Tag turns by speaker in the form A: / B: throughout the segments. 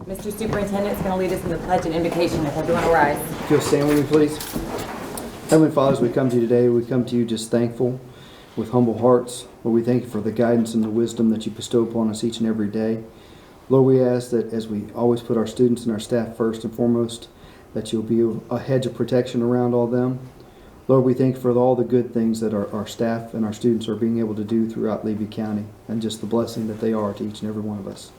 A: Mr. Superintendent is going to lead us in the pledge and invocation. If everyone will rise.
B: If you'll stand with me, please. Heavenly Father, as we come to you today, we come to you just thankful with humble hearts. Lord, we thank you for the guidance and the wisdom that you bestow upon us each and every day. Lord, we ask that as we always put our students and our staff first and foremost, that you'll be a hedge of protection around all them. Lord, we thank you for all the good things that our staff and our students are being able to do throughout Levy County, and just the blessing that they are to each and every one of us.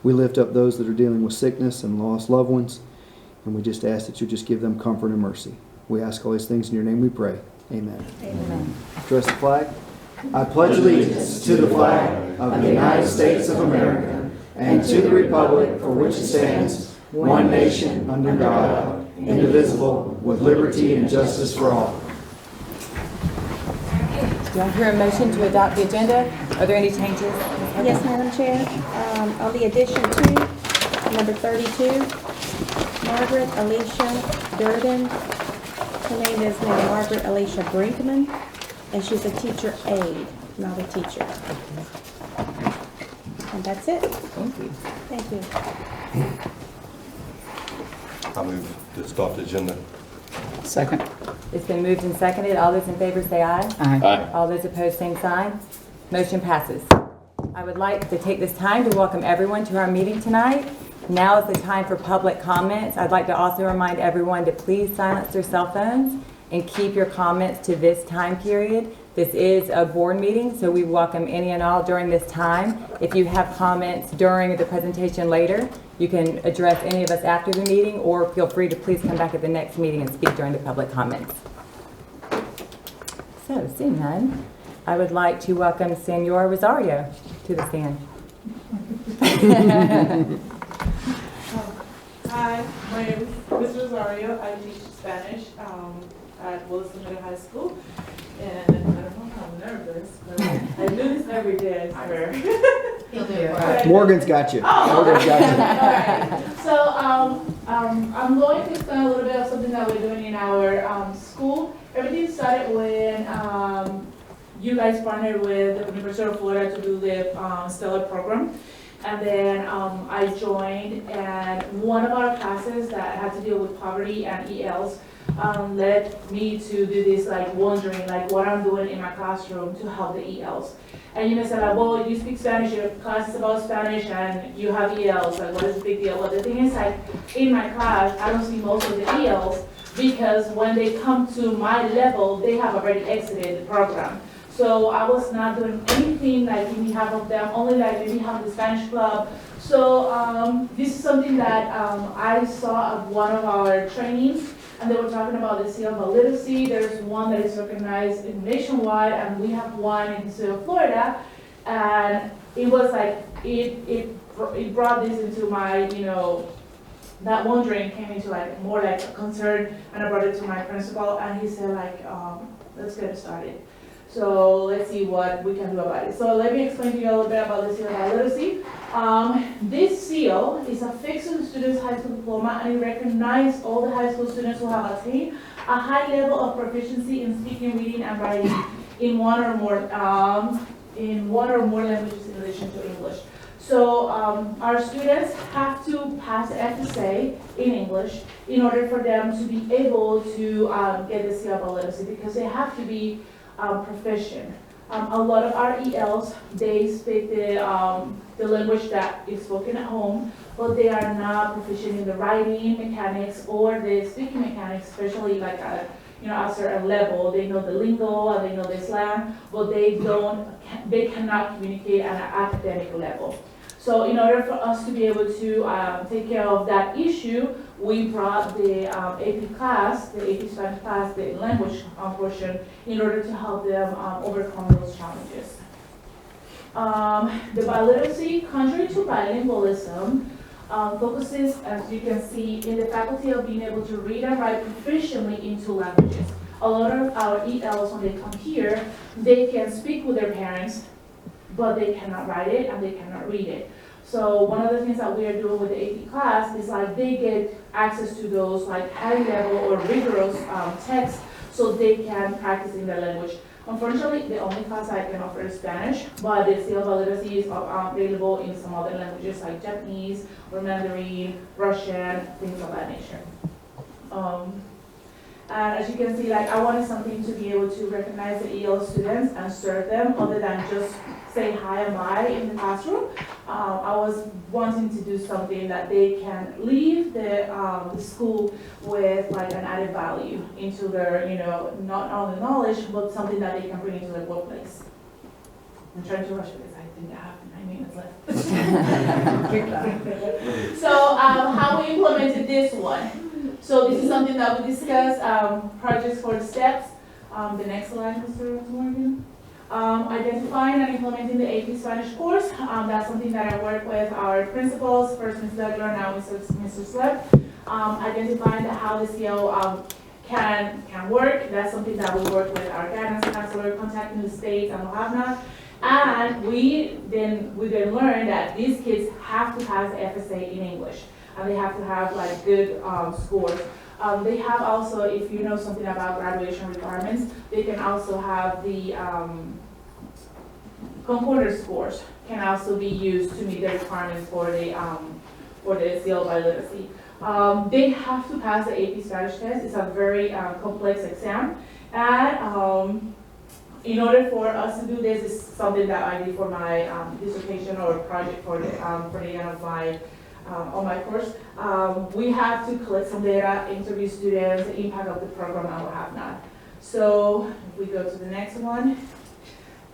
B: We lift up those that are dealing with sickness and lost loved ones, and we just ask that you just give them comfort and mercy. We ask all these things in your name we pray. Amen.
A: Amen.
B: Address the flag. I pledge allegiance to the flag of the United States of America and to the republic for which it stands, one nation under God, indivisible, with liberty and justice for all.
A: Do I hear a motion to adopt the agenda? Are there any changes?
C: Yes, Madam Chair. On the addition to number 32, Margaret Alicia Durden. Her name is Margaret Alicia Brinkman, and she's a teacher aide, not a teacher. And that's it.
A: Thank you.
C: Thank you.
D: I move to adopt the agenda.
E: Second.
A: It's been moved and seconded. All those in favor say aye.
E: Aye.
A: All those opposed, same sign. Motion passes. I would like to take this time to welcome everyone to our meeting tonight. Now is the time for public comments. I'd like to also remind everyone to please silence their cell phones and keep your comments to this time period. This is a board meeting, so we welcome any and all during this time. If you have comments during the presentation later, you can address any of us after the meeting, or feel free to please come back at the next meeting and speak during the public comments. So, seeing none, I would like to welcome Senor Rosaria to the stand.
F: Hi, my name is Ms. Rosario. I teach Spanish at Wilson Middle High School. And I don't know how I'm nervous, but I do this every day, I swear.
A: He'll do it.
B: Morgan's got you. Morgan's got you.
F: All right. So I'm going to explain a little bit of something that we're doing in our school. Everything started when you guys partnered with the University of Florida to do the Stellar program. And then I joined, and one of our classes that had to deal with poverty and ELs led me to do this, like wondering like what I'm doing in my classroom to help the ELs. And you may say, like, well, you speak Spanish, your class is about Spanish, and you have ELs, like what is the big deal? Well, the thing is, like, in my class, I don't see most of the ELs because when they come to my level, they have already exited the program. So I was not doing anything like in behalf of them, only like in behalf of the Spanish club. So this is something that I saw at one of our trainings, and they were talking about the seal of literacy. There's one that is recognized nationwide, and we have one in the state of Florida. And it was like, it brought this into my, you know, that wondering came into like more like a concern, and I brought it to my principal, and he said like, let's get it started. So let's see what we can do about it. So let me explain to you a little bit about the seal of literacy. This seal is affixed to the student's high school diploma, and it recognizes all the high school students who have attained a high level of proficiency in speaking, reading, and writing in one or more languages in addition to English. So our students have to pass the FSA in English in order for them to be able to get the seal of literacy, because they have to be proficient. A lot of our ELs, they speak the language that is spoken at home, but they are not proficient in the writing mechanics or the speaking mechanics, especially like at a certain level. They know the lingo and they know the slang, but they cannot communicate at an academic level. So in order for us to be able to take care of that issue, we brought the AP class, the AP Spanish class, the language portion, in order to help them overcome those challenges. The biliteracy, contrary to bilingualism, focuses, as you can see, in the faculty of being able to read and write proficiently in two languages. A lot of our ELs, when they come here, they can speak with their parents, but they cannot write it and they cannot read it. So one of the things that we are doing with the AP class is like they get access to those like high level or rigorous texts, so they can practice in their language. Unfortunately, the only class I can offer is Spanish, but the CL literacy is available in some other languages like Japanese or Mandarin, Russian, things of that nature. And as you can see, like I wanted something to be able to recognize the EL students and serve them other than just say hi and bye in the classroom. I was wanting to do something that they can leave the school with like an added value into their, not only knowledge, but something that they can bring into their workplace. I'm trying to rush because I think I have 9 minutes left. So how we implemented this one. So this is something that we discussed, projects for the steps. The next slide, Mr. Morgan. Identifying and implementing the AP Spanish course. That's something that I work with our principals, first Ms. Legler, now Mr. Slep. Identifying how the CO can work. That's something that we work with our guidance counselor, contacting the state and whatnot. And we then learn that these kids have to pass the FSA in English. And they have to have like good scores. They have also, if you know something about graduation requirements, they can also have the concordance scores can also be used to meet the requirements for the CL literacy. They have to pass the AP Spanish test. It's a very complex exam, and in order for us to do this, is something that I did for my dissertation or project for the end of my on my course. We have to collect some data, interview students, the impact of the program and what have not. So if we go to the next one.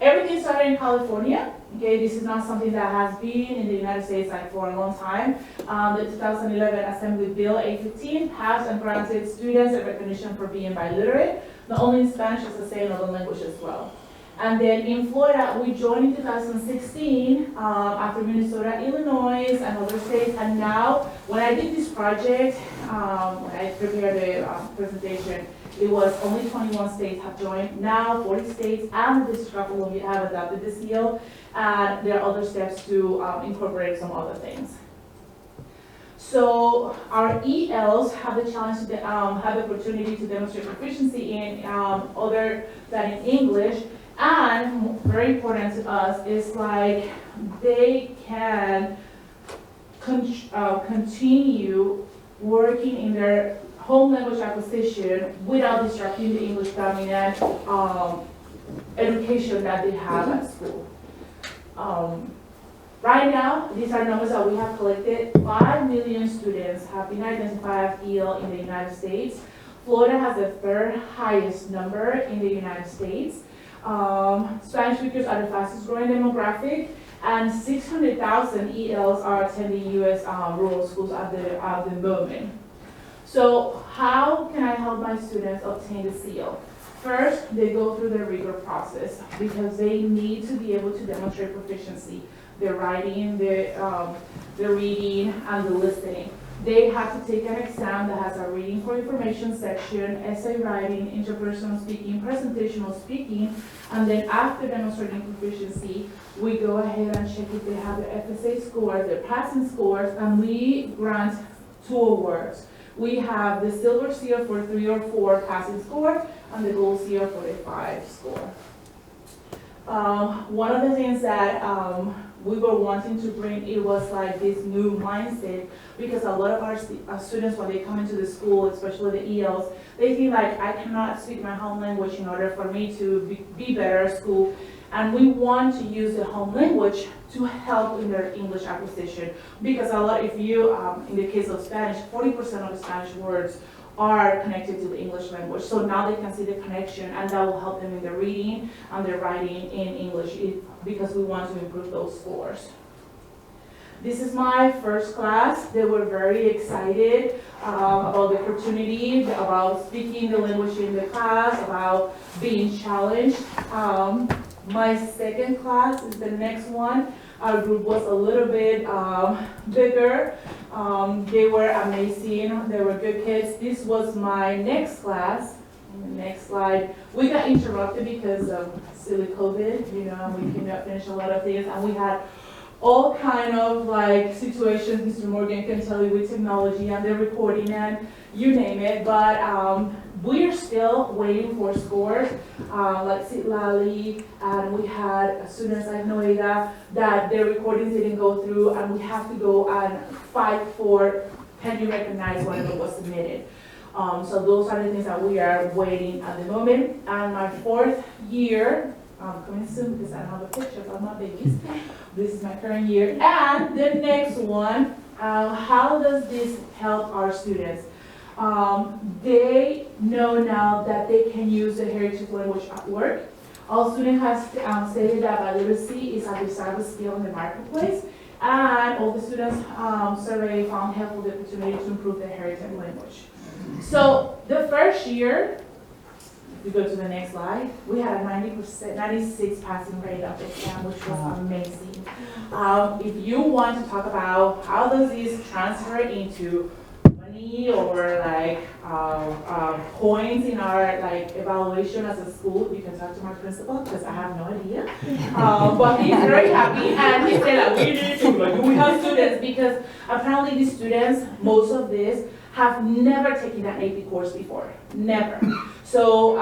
F: Everything started in California. Okay, this is not something that has been in the United States like for a long time. The 2011 Assembly Bill 815 passed and granted students a recognition for being biliterate, not only in Spanish as a another language as well. And then in Florida, we joined in 2016 after Minnesota, Illinois, and other states. And now, when I did this project, when I prepared the presentation, it was only 21 states have joined. Now, 40 states and the District of Columbia have adopted the seal. And there are other steps to incorporate some other things. So our ELs have the challenge to have the opportunity to demonstrate proficiency in other than in English. And very important to us is like they can continue working in their home language acquisition without disrupting the English dominant education that they have at school. Right now, these are numbers that we have collected. 5 million students have been identified as EL in the United States. Florida has the third highest number in the United States. Spanish speakers are the fastest growing demographic, and 600,000 ELs are attending U.S. Rural schools at the moment. So how can I help my students obtain the seal? First, they go through the rigor process because they need to be able to demonstrate proficiency. The writing, the reading, and the listening. They have to take an exam that has a reading for information section, essay writing, interpersonal speaking, presentational speaking, and then after demonstrating proficiency, we go ahead and check if they have the FSA scores, their passing scores, and we grant 2 awards. We have the silver seal for 3 or 4 passing score, and the gold seal for the 5 score. One of the things that we were wanting to bring, it was like this new mindset, because a lot of our students, when they come into the school, especially the ELs, they feel like I cannot speak my home language in order for me to be better at school. And we want to use the home language to help in their English acquisition. Because if you, in the case of Spanish, 40% of the Spanish words are connected to the English language. So now they can see the connection, and that will help them in their reading and their writing in English because we want to improve those scores. This is my first class. They were very excited about the opportunity, about speaking the language in the class, about being challenged. My second class is the next one. Our group was a little bit bigger. They were amazing. They were good kids. This was my next class. The next slide. We got interrupted because of silly COVID. We could not finish a lot of things, and we had all kind of like situations. Mr. Morgan can tell you with technology and the recording and you name it. But we're still waiting for scores, like Lali, and we had students like Noeda that their recordings didn't go through, and we have to go and fight for, can you recognize whatever was submitted? So those are the things that we are waiting at the moment. And my 4th year, coming soon because I don't have a picture of my babies. This is my current year. And the next one, how does this help our students? They know now that they can use the heritage language at work. All students have stated that bilinguality is a desirable skill in the marketplace. And all the students survey found helpful the opportunity to improve their heritage language. So the first year, we go to the next slide, we had a 96 passing rate of the exam, which was amazing. If you want to talk about how does this transfer into money or like points in our like evaluation as a school, you can talk to my principal because I have no idea. But he's very happy and he said that we need to, like, we have students because apparently these students, most of this, have never taken an AP course before, never. So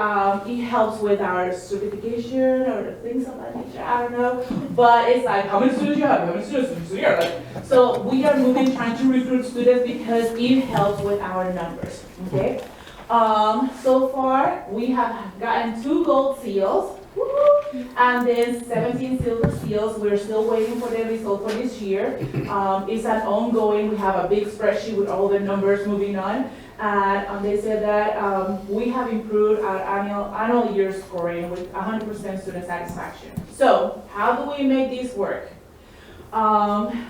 F: it helps with our certification or things of that nature, I don't know. But it's like, how many students you have, how many students you have? Like, so we are moving, trying to recruit students because it helps with our numbers, okay? So far, we have gotten 2 gold seals, and then 17 silver seals. We're still waiting for the result for this year. It's an ongoing, we have a big spreadsheet with all the numbers moving on. And they said that we have improved our annual year scoring with 100% student satisfaction. So how do we make this work?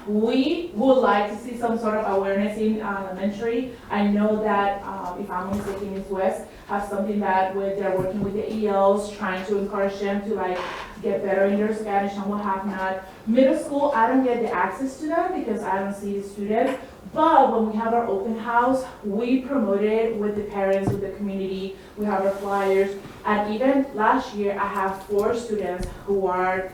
F: We would like to see some sort of awareness in elementary. I know that if I'm not mistaken, East West has something that they're working with the ELs, trying to encourage them to like get better in their Spanish and what have not. Middle school, I don't get the access to that because I don't see the students. But when we have our open house, we promote it with the parents, with the community. We have our flyers. And even last year, I have 4 students who are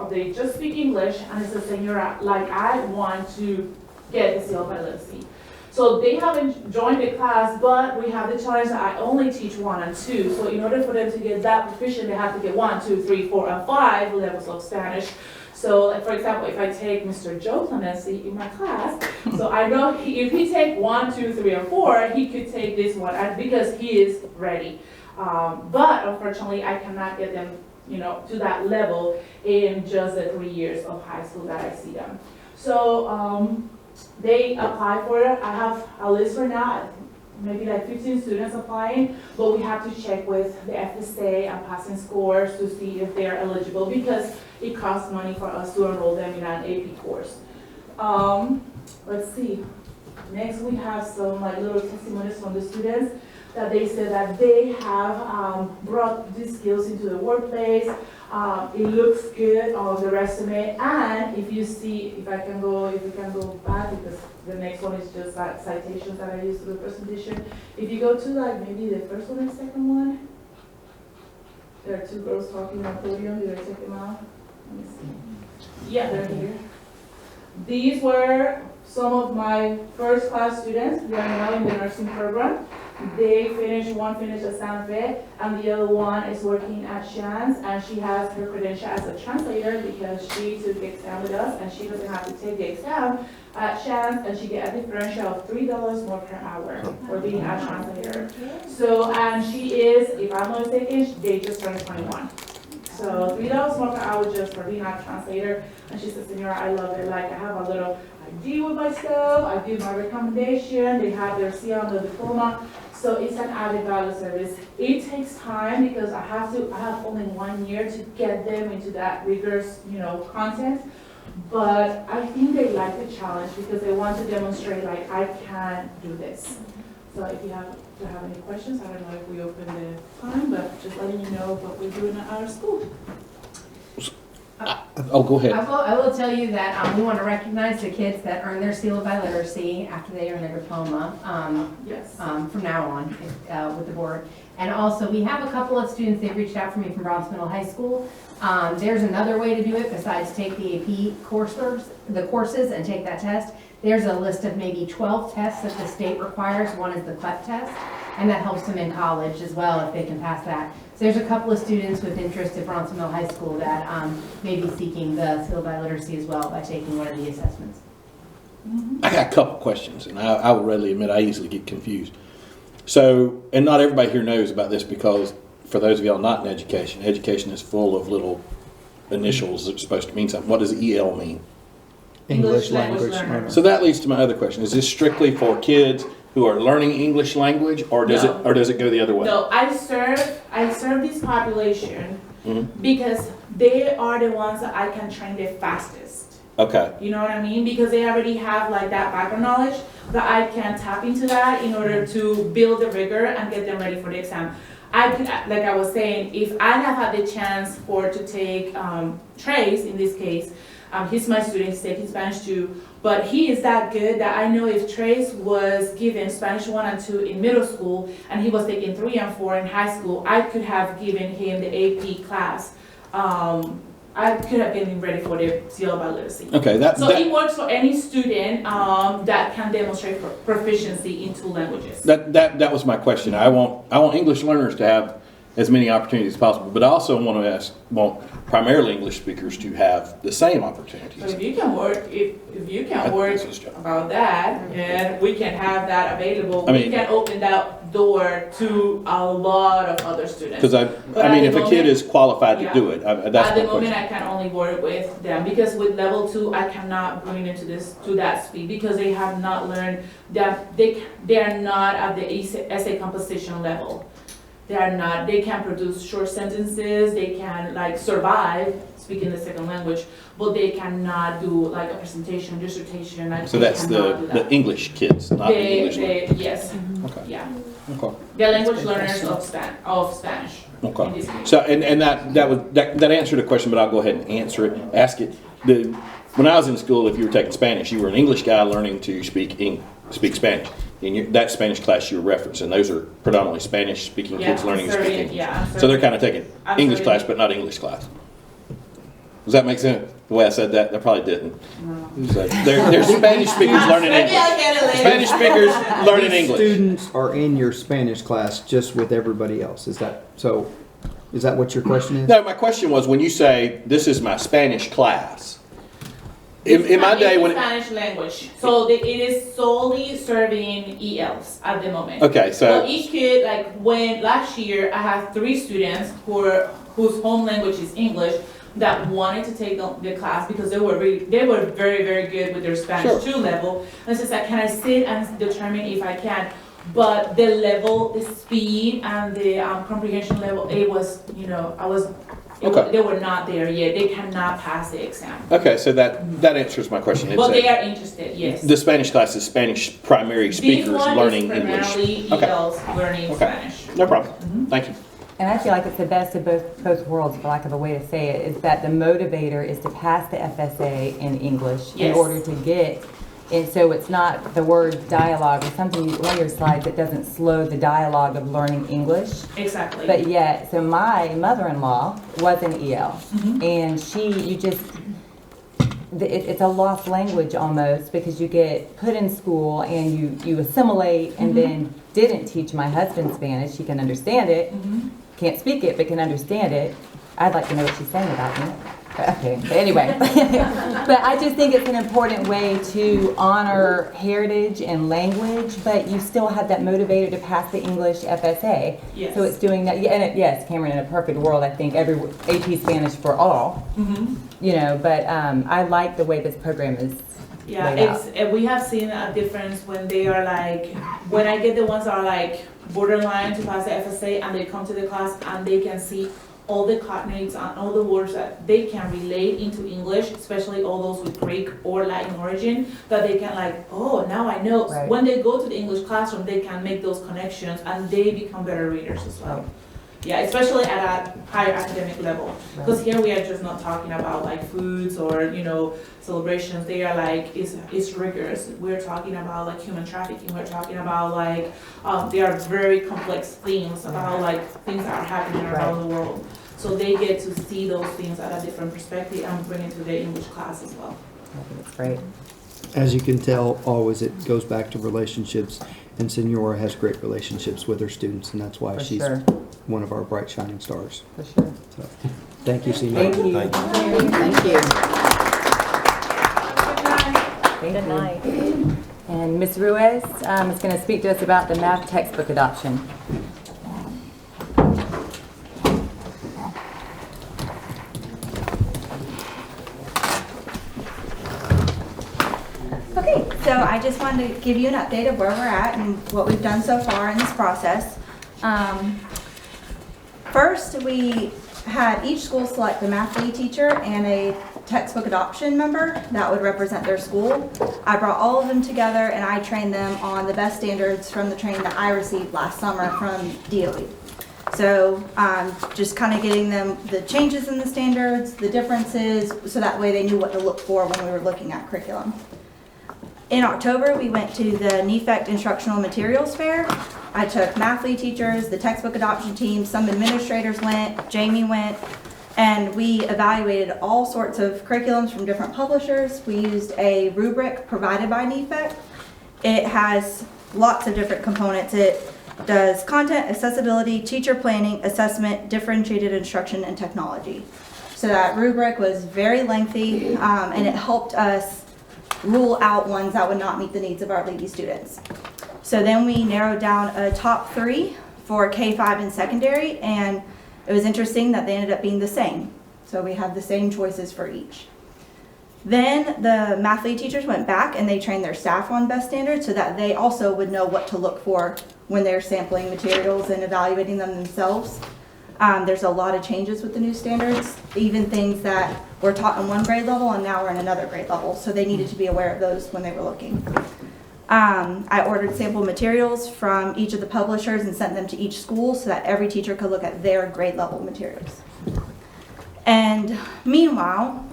F: they just speak English, and it's a Senora, like I want to get the seal by literacy. So they haven't joined the class, but we have the challenge that I only teach 1 and 2. So in order for them to get that proficient, they have to get 1, 2, 3, 4, and 5 levels of Spanish. So like for example, if I take Mr. Joe Clemency in my class, so I know if he take 1, 2, 3, and 4, he could take this one because he is ready. But unfortunately, I cannot get them, to that level in just the 3 years of high school that I see them. So they apply for it. I have a list right now, maybe like 15 students applying, but we have to check with the FSA and passing scores to see if they're eligible because it costs money for us to enroll them in an AP course. Let's see. Next, we have some like little testimonies from the students that they said that they have brought these skills into the workplace. It looks good on the resume, and if you see, if we can go back because the next one is just like citations that I used for the presentation. If you go to like maybe the first one and second one, there are 2 girls talking on the podium. Did I take them out? Let me see. Yeah, they're here. These were some of my first class students. They are now in the nursing program. One finished at Santa Fe, and the other one is working at Shands, and she has her credential as a translator because she took the exam with us, and she doesn't have to take the exam at Shands, and she get a differential of $3 more per hour for being a translator. So, and she is, if I'm not mistaken, they just turned 21. So $3 more per hour just for being a translator, and she said, Senora, I love it. Like I have a little ID with my stuff, I do my recommendation, they have their C on the diploma. So it's an added value service. It takes time because I have only 1 year to get them into that rigorous, content. But I think they like the challenge because they want to demonstrate like I can do this. So if you have any questions, I don't know if we open the time, but just letting you know what we're doing at our school.
E: Go ahead.
G: I will tell you that we want to recognize the kids that earn their seal of biliteracy after they earn their diploma
F: Yes.
G: from now on with the board. And also, we have a couple of students, they've reached out for me from Bronx Middle High School. There's another way to do it besides take the AP courses and take that test. there's a list of maybe 12 tests that the state requires. One is the CLEP test, and that helps them in college as well if they can pass that. So there's a couple of students with interest at Bronsonville High School that may be seeking the skill literacy as well by taking one of the assessments.
E: I got a couple questions, and I will readily admit I easily get confused. So, and not everybody here knows about this because for those of y'all not in education, education is full of little initials that's supposed to mean something. What does EL mean?
B: English
F: English language
B: language
F: learner.
B: learner.
E: So that leads to my other question. Is this strictly for kids who are learning English language, or does
F: No.
E: it go the other way?
F: No, I serve this population
E: Mhm.
F: because they are the ones that I can train the fastest.
E: Okay.
F: You know what I mean? Because they already have like that background knowledge that I can tap into that in order to build the rigor and get them ready for the exam. I could, like I was saying, if I have had the chance to take Trace in this case, he's my student, he's taking Spanish too, but he is that good that I know if Trace was given Spanish 1 and 2 in middle school and he was taking 3 and 4 in high school, I could have given him the AP class. I could have getting ready for the CL by literacy.
E: Okay.
F: So it works for any student that can demonstrate proficiency in 2 languages.
E: That was my question. I want English learners to have as many opportunities as possible, but I also want primarily English speakers to have the same
F: So
E: opportunities.
F: if you can work, if you can
E: That's
F: work
E: his job.
F: about that, and we can have that available,
E: I
F: we
E: mean-
F: can open that door to a lot of other students.
E: Because
F: But
E: I mean,
F: at
E: if
F: the
E: a kid
F: moment-
E: is qualified to
F: Yeah.
E: do it, that's
F: At
E: my
F: the moment,
E: question.
F: I can only work with them because with level 2, I cannot bring them to that speed because they have not learned that they are not at the essay composition level. They are not. They can produce short sentences. They can like survive speaking the second language, but they cannot do like a presentation, dissertation. Like,
E: So
F: they
E: that's
F: cannot do
E: the
F: that.
E: English kids, not the English learners.
F: Yes,
E: Okay.
F: yeah.
E: Okay.
F: They're language learners of Spanish. In
E: Okay.
F: this case.
E: So, and that answered the question, but I'll go ahead and answer it, ask it. When I was in school, if you were taking Spanish, you were an English guy learning to speak Spanish. In that Spanish class you're referencing, those are predominantly Spanish-speaking
F: Yeah,
E: kids learning to
F: I'm
E: speak
F: sorry,
E: English.
F: yeah, I'm
E: So they're
F: sorry.
E: kind of taking
F: I'm
E: English
F: sorry.
E: class, but not English class. Does that make sense? The way I said that? That probably didn't. So they're Spanish speakers learning
F: Maybe I'll
E: English.
F: get it later.
E: Spanish speakers learning
B: These
E: English.
B: students are in your Spanish class just with everybody else. Is that so? Is that what your question is?
E: No, my question was when you say this is my Spanish class. In my day, when
F: Spanish language, so it is solely serving ELs at the moment.
E: okay,
F: So
E: so
F: each kid, like when last year, I had 3 students whose home language is English that wanted to take the class because they were very, very good with their Spanish 2 level. And it's just like, can I sit and determine if I can? But the level, the speed, and the comprehension level, it was,
E: Okay.
F: they were not there yet. They cannot pass the exam.
E: okay, so that answers my question. It's
F: But they
E: a-
F: are interested, yes.
E: the Spanish class is Spanish primary speakers
F: This one
E: learning
F: is
E: English.
F: primarily
E: Okay.
F: ELs learning
E: Okay.
F: Spanish.
E: No problem. Thank you.
A: And I feel like it's the best of both worlds, for lack of a way to say it, is that the motivator is to pass the FSA in English in
F: Yes.
A: order to get, and so it's not the word dialogue or something, one of your slides that doesn't slow the dialogue of learning English.
F: Exactly.
A: But yet, so my mother-in-law was an EL, and it's a lost language almost because you get put in school and you assimilate and then didn't teach my husband Spanish. He can understand it, can't speak it, but can understand it. I'd like to know what she's saying about me. Okay, but anyway. But I just think it's an important way to honor heritage and language, but you still have that motivator to pass the English FSA.
F: Yes.
A: So it's doing that. Yeah, and yes, Cameron, in a perfect world, I think every AP Spanish for all. But I like the way this program is
F: Yeah,
A: laid out.
F: we have seen a difference when they are like, when I get the ones that are like borderline to pass the FSA and they come to the class and they can see all the cognates and all the words that they can relate into English, especially all those with Greek or Latin origin, that they can like, oh, now I know.
A: Right.
F: When they go to the English classroom, they can make those connections and they become better readers as well.
A: Right.
F: Yeah, especially at a higher academic level. Because here we are just not talking about like foods or, celebrations. They are like, it's rigorous. We're talking about like human trafficking. We're talking about like, they are very complex themes about like things that are happening around the world. So they get to see those things at a different perspective and bring it to their English class as well.
A: I think it's great.
B: As you can tell, always it goes back to relationships, and Senora has great relationships with her students, and that's why
A: For
B: she's
A: sure.
B: one of our bright shining stars.
A: For sure.
B: So, thank you, Senora.
A: Thank you.
D: Thank you.
H: Thank you.
A: Good night. And Ms. Ruiz is going to speak to us about the math textbook adoption.
I: Okay, so I just wanted to give you an update of where we're at and what we've done so far in this process. First, we had each school select a math lead teacher and a textbook adoption member that would represent their school. I brought all of them together and I trained them on the best standards from the training that I received last summer from DOE. So just kind of getting them the changes in the standards, the differences, so that way they knew what to look for when we were looking at curriculum. In October, we went to the NEFECT Instructional Materials Fair. I took math lead teachers, the textbook adoption team, some administrators went, Jamie went, and we evaluated all sorts of curriculums from different publishers. We used a rubric provided by NEFECT. It has lots of different components. It does content, accessibility, teacher planning, assessment, differentiated instruction, and technology. So that rubric was very lengthy, and it helped us rule out ones that would not meet the needs of our Lady students. So then we narrowed down a top 3 for K-5 and secondary, and it was interesting that they ended up being the same. So we have the same choices for each. Then the math lead teachers went back and they trained their staff on best standards so that they also would know what to look for when they're sampling materials and evaluating them themselves. There's a lot of changes with the new standards, even things that were taught in one grade level and now we're in another grade level, so they needed to be aware of those when they were looking. I ordered sample materials from each of the publishers and sent them to each school so that every teacher could look at their grade level materials. And meanwhile,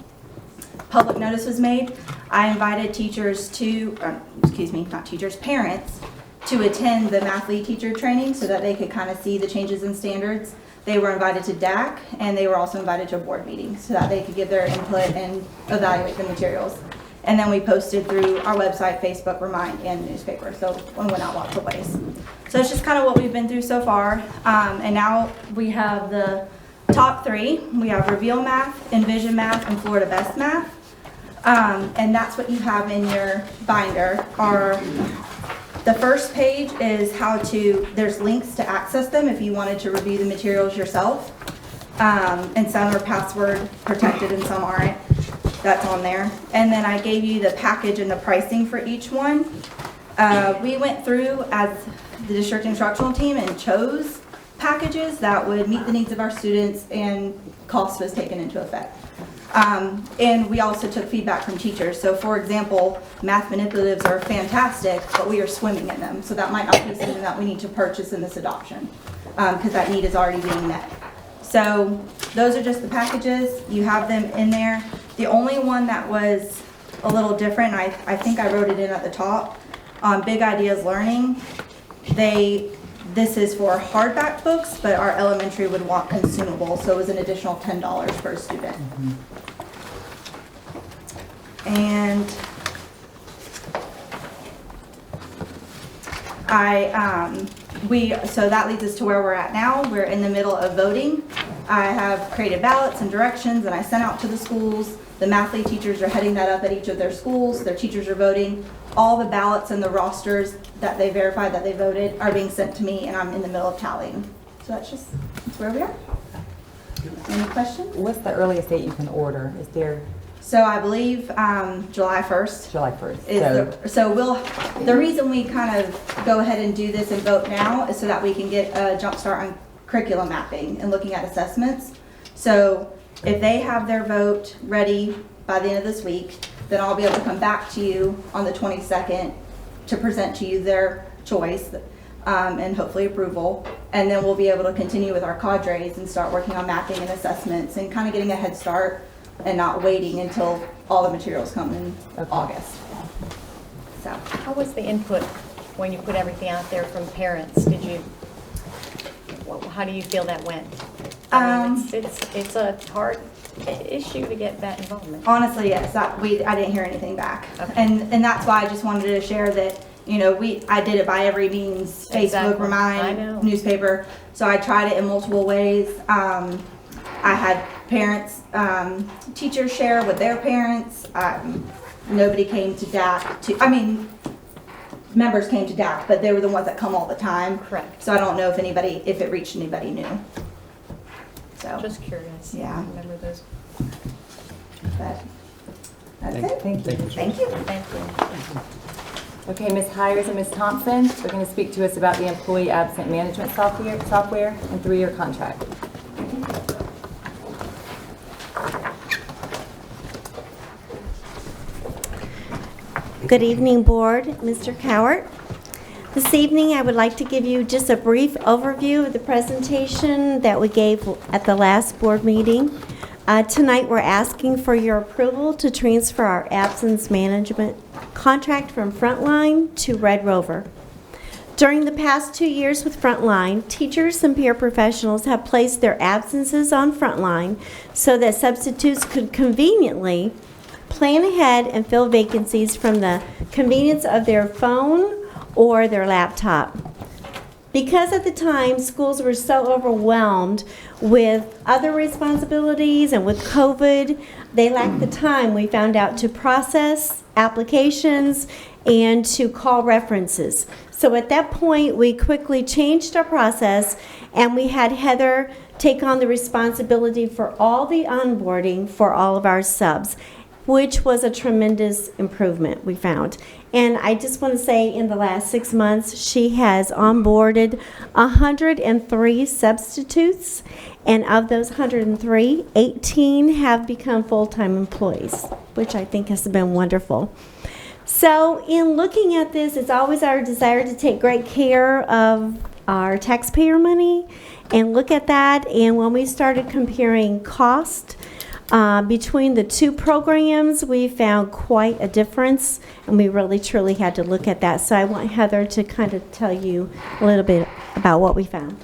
I: public notice was made. I invited teachers to, not teachers, parents, to attend the math lead teacher training so that they could kind of see the changes in standards. They were invited to DAC and they were also invited to a board meeting so that they could give their input and evaluate the materials. And then we posted through our website, Facebook, Remind, and newspaper. So we went out lots of ways. So it's just kind of what we've been through so far. And now we have the top 3. We have Reveal Math, Envision Math, and Florida Best Math. And that's what you have in your binder. The first page is there's links to access them if you wanted to review the materials yourself. And some are password protected and some aren't. That's on there. And then I gave you the package and the pricing for each one. We went through as the district instructional team and chose packages that would meet the needs of our students and cost was taken into effect. And we also took feedback from teachers. So for example, math manipulatives are fantastic, but we are swimming in them. So that might not be something that we need to purchase in this adoption because that need is already being met. So those are just the packages. You have them in there. The only one that was a little different, I think I wrote it in at the top, on Big Ideas Learning, this is for hardback books, but our elementary would want consumable, so it was an additional $10 per student. And so that leads us to where we're at now. We're in the middle of voting. I have created ballots and directions and I sent out to the schools. The math lead teachers are heading that up at each of their schools. Their teachers are voting. All the ballots and the rosters that they verified that they voted are being sent to me and I'm in the middle of tallying. So that's where we are. Any questions?
A: What's the earliest date you can order? Is there
I: So I believe July 1st.
A: July 1st?
I: The reason we kind of go ahead and do this and vote now is so that we can get a jump start on curriculum mapping and looking at assessments. So if they have their vote ready by the end of this week, then I'll be able to come back to you on the 22nd to present to you their choice and hopefully approval. And then we'll be able to continue with our cadres and start working on mapping and assessments and kind of getting a head start and not waiting until all the materials come in August. So,
H: How was the input when you put everything out there from parents? How do you feel that went? I mean, it's a hard issue to get that involvement.
I: Honestly, yes, I didn't hear anything back.
H: Okay.
I: And that's why I just wanted to share that, I did it by every means, Facebook,
H: Exactly. I know.
I: Remind, newspaper. So I tried it in multiple ways. I had parents, teachers share with their parents. Nobody came to DAC members came to DAC, but they were the ones that come all the time.
H: Correct.
I: So I don't know if it reached anybody new. So,
H: Just curious.
I: Yeah.
H: Remember those?
I: but that's it.
A: Thank you.
I: Thank you.
H: Thank you.
A: Okay, Ms. Hires and Ms. Thompson, they're going to speak to us about the employee absent management software and 3-year contract.
J: Good evening, Board. Mr. Cowart. This evening, I would like to give you just a brief overview of the presentation that we gave at the last board meeting. Tonight, we're asking for your approval to transfer our absence management contract from Frontline to Red Rover. During the past 2 years with Frontline, teachers and peer professionals have placed their absences on Frontline so that substitutes could conveniently plan ahead and fill vacancies from the convenience of their phone or their laptop. Because at the time, schools were so overwhelmed with other responsibilities and with COVID, they lacked the time, we found out, to process applications and to call references. So at that point, we quickly changed our process and we had Heather take on the responsibility for all the onboarding for all of our subs, which was a tremendous improvement, we found. And I just want to say in the last 6 months, she has onboarded 103 substitutes, and of those 103, 18 have become full-time employees, which I think has been wonderful. So in looking at this, it's always our desire to take great care of our taxpayer money and look at that. And when we started comparing cost, between the two programs, we found quite a difference, and we really truly had to look at that. So I want Heather to kind of tell you a little bit about what we found.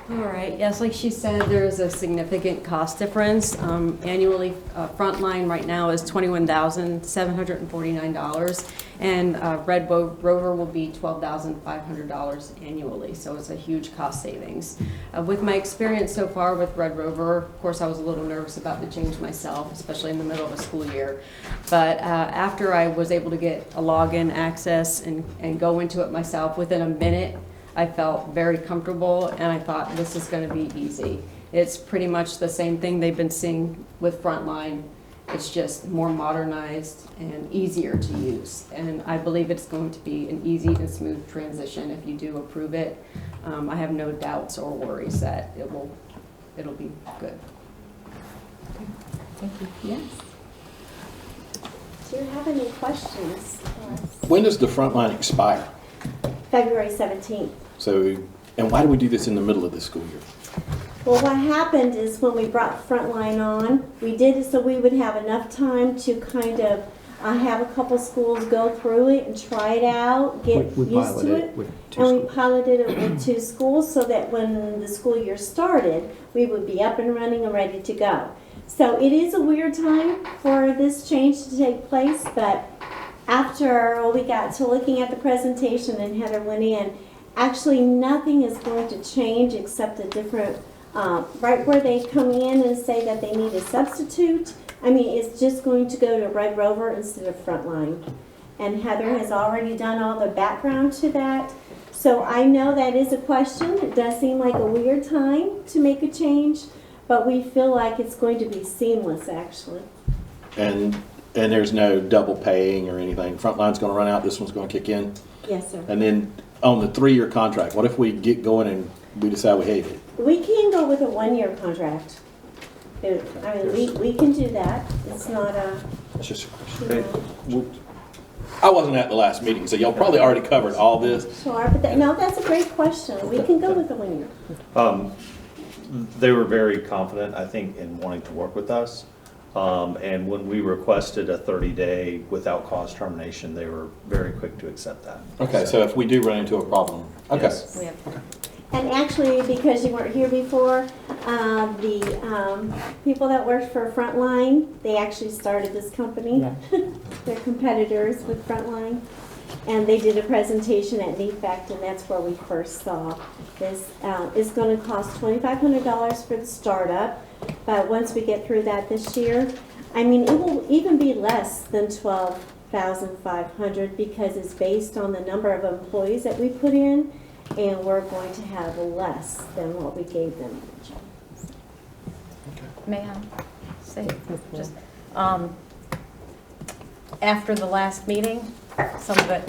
K: All right, yes, like she said, there is a significant cost difference. Annually, Frontline right now is $21,749, and Red Rover will be $12,500 annually, so it's a huge cost savings. With my experience so far with Red Rover, of course I was a little nervous about the change myself, especially in the middle of a school year, but after I was able to get a login access and go into it myself, within a minute I felt very comfortable, and I thought this is going to be easy. It's pretty much the same thing they've been seeing with Frontline. It's just more modernized and easier to use. And I believe it's going to be an easy and smooth transition if you do approve it. I have no doubts or worries that it'll be good.
A: Thank you.
J: Yes. Do you have any questions for us?
E: When does the Frontline expire?
J: February 17th.
E: So, and why do we do this in the middle of the school year?
J: Well, what happened is when we brought Frontline on, we did it so we would have enough time to kind of have a couple schools go through it and try it out, get
B: We
J: used to it.
B: with two
J: And we
B: schools.
J: piloted it with 2 schools so that when the school year started, we would be up and running and ready to go. So it is a weird time for this change to take place, but after we got to looking at the presentation and Heather went in, actually nothing is going to change except a different, right where they come in and say that they need a substitute. I mean, it's just going to go to Red Rover instead of Frontline. And Heather has already done all the background to that. So I know that is a question. It does seem like a weird time to make a change, but we feel like it's going to be seamless, actually.
E: And there's no double paying or anything. Frontline's going to run out. This one's going to kick in.
J: Yes, sir.
E: And then on the 3-year contract, what if we get going and we decide we hate it?
J: We can go with a 1-year contract. I mean, we can do that. It's not a,
E: That's just a question.
J: you know,
E: I wasn't at the last meeting, so y'all probably already covered all this.
J: sure, but no, that's a great question. We can go with a 1 year.
L: They were very confident, I think, in wanting to work with us. And when we requested a 30-day without cause termination, they were very quick to accept that.
E: Okay, so if we do run into a problem, okay.
L: Yes.
H: We have,
J: And actually, because you weren't here before, the people that worked for Frontline, they actually started this company.
A: Yeah.
J: They're competitors with Frontline. And they did a presentation at NEFACT, and that's where we first saw this. It's going to cost $2,500 for the startup, but once we get through that this year, I mean, it will even be less than $12,500 because it's based on the number of employees that we put in, and we're going to have less than what we gave them.
H: May I say, just, after the last meeting, some of the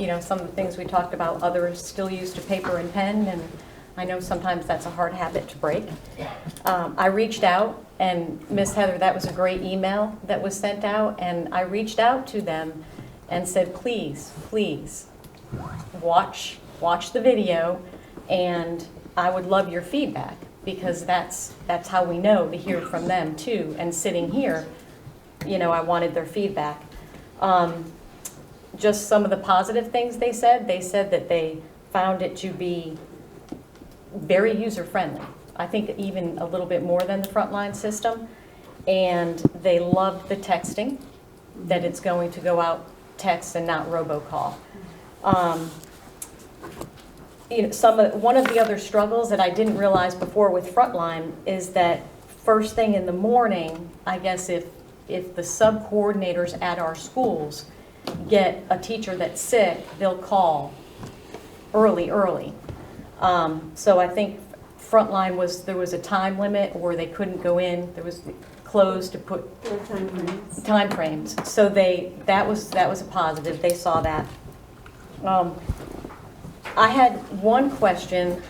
H: things we talked about, others still used to paper and pen, and I know sometimes that's a hard habit to break. I reached out, and Miss Heather, that was a great email that was sent out, and I reached out to them and said, please, please, watch the video, and I would love your feedback, because that's how we know to hear from them too. And sitting here, I wanted their feedback. Just some of the positive things they said that they found it to be very user-friendly. I think even a little bit more than the Frontline system. And they loved the texting, that it's going to go out text and not robocall. One of the other struggles that I didn't realize before with Frontline is that first thing in the morning, I guess if the sub-coordinators at our schools get a teacher that's sick, they'll call early. So I think Frontline there was a time limit where they couldn't go in. There was closed to put time frames. So that was a positive. They saw that. I had one question.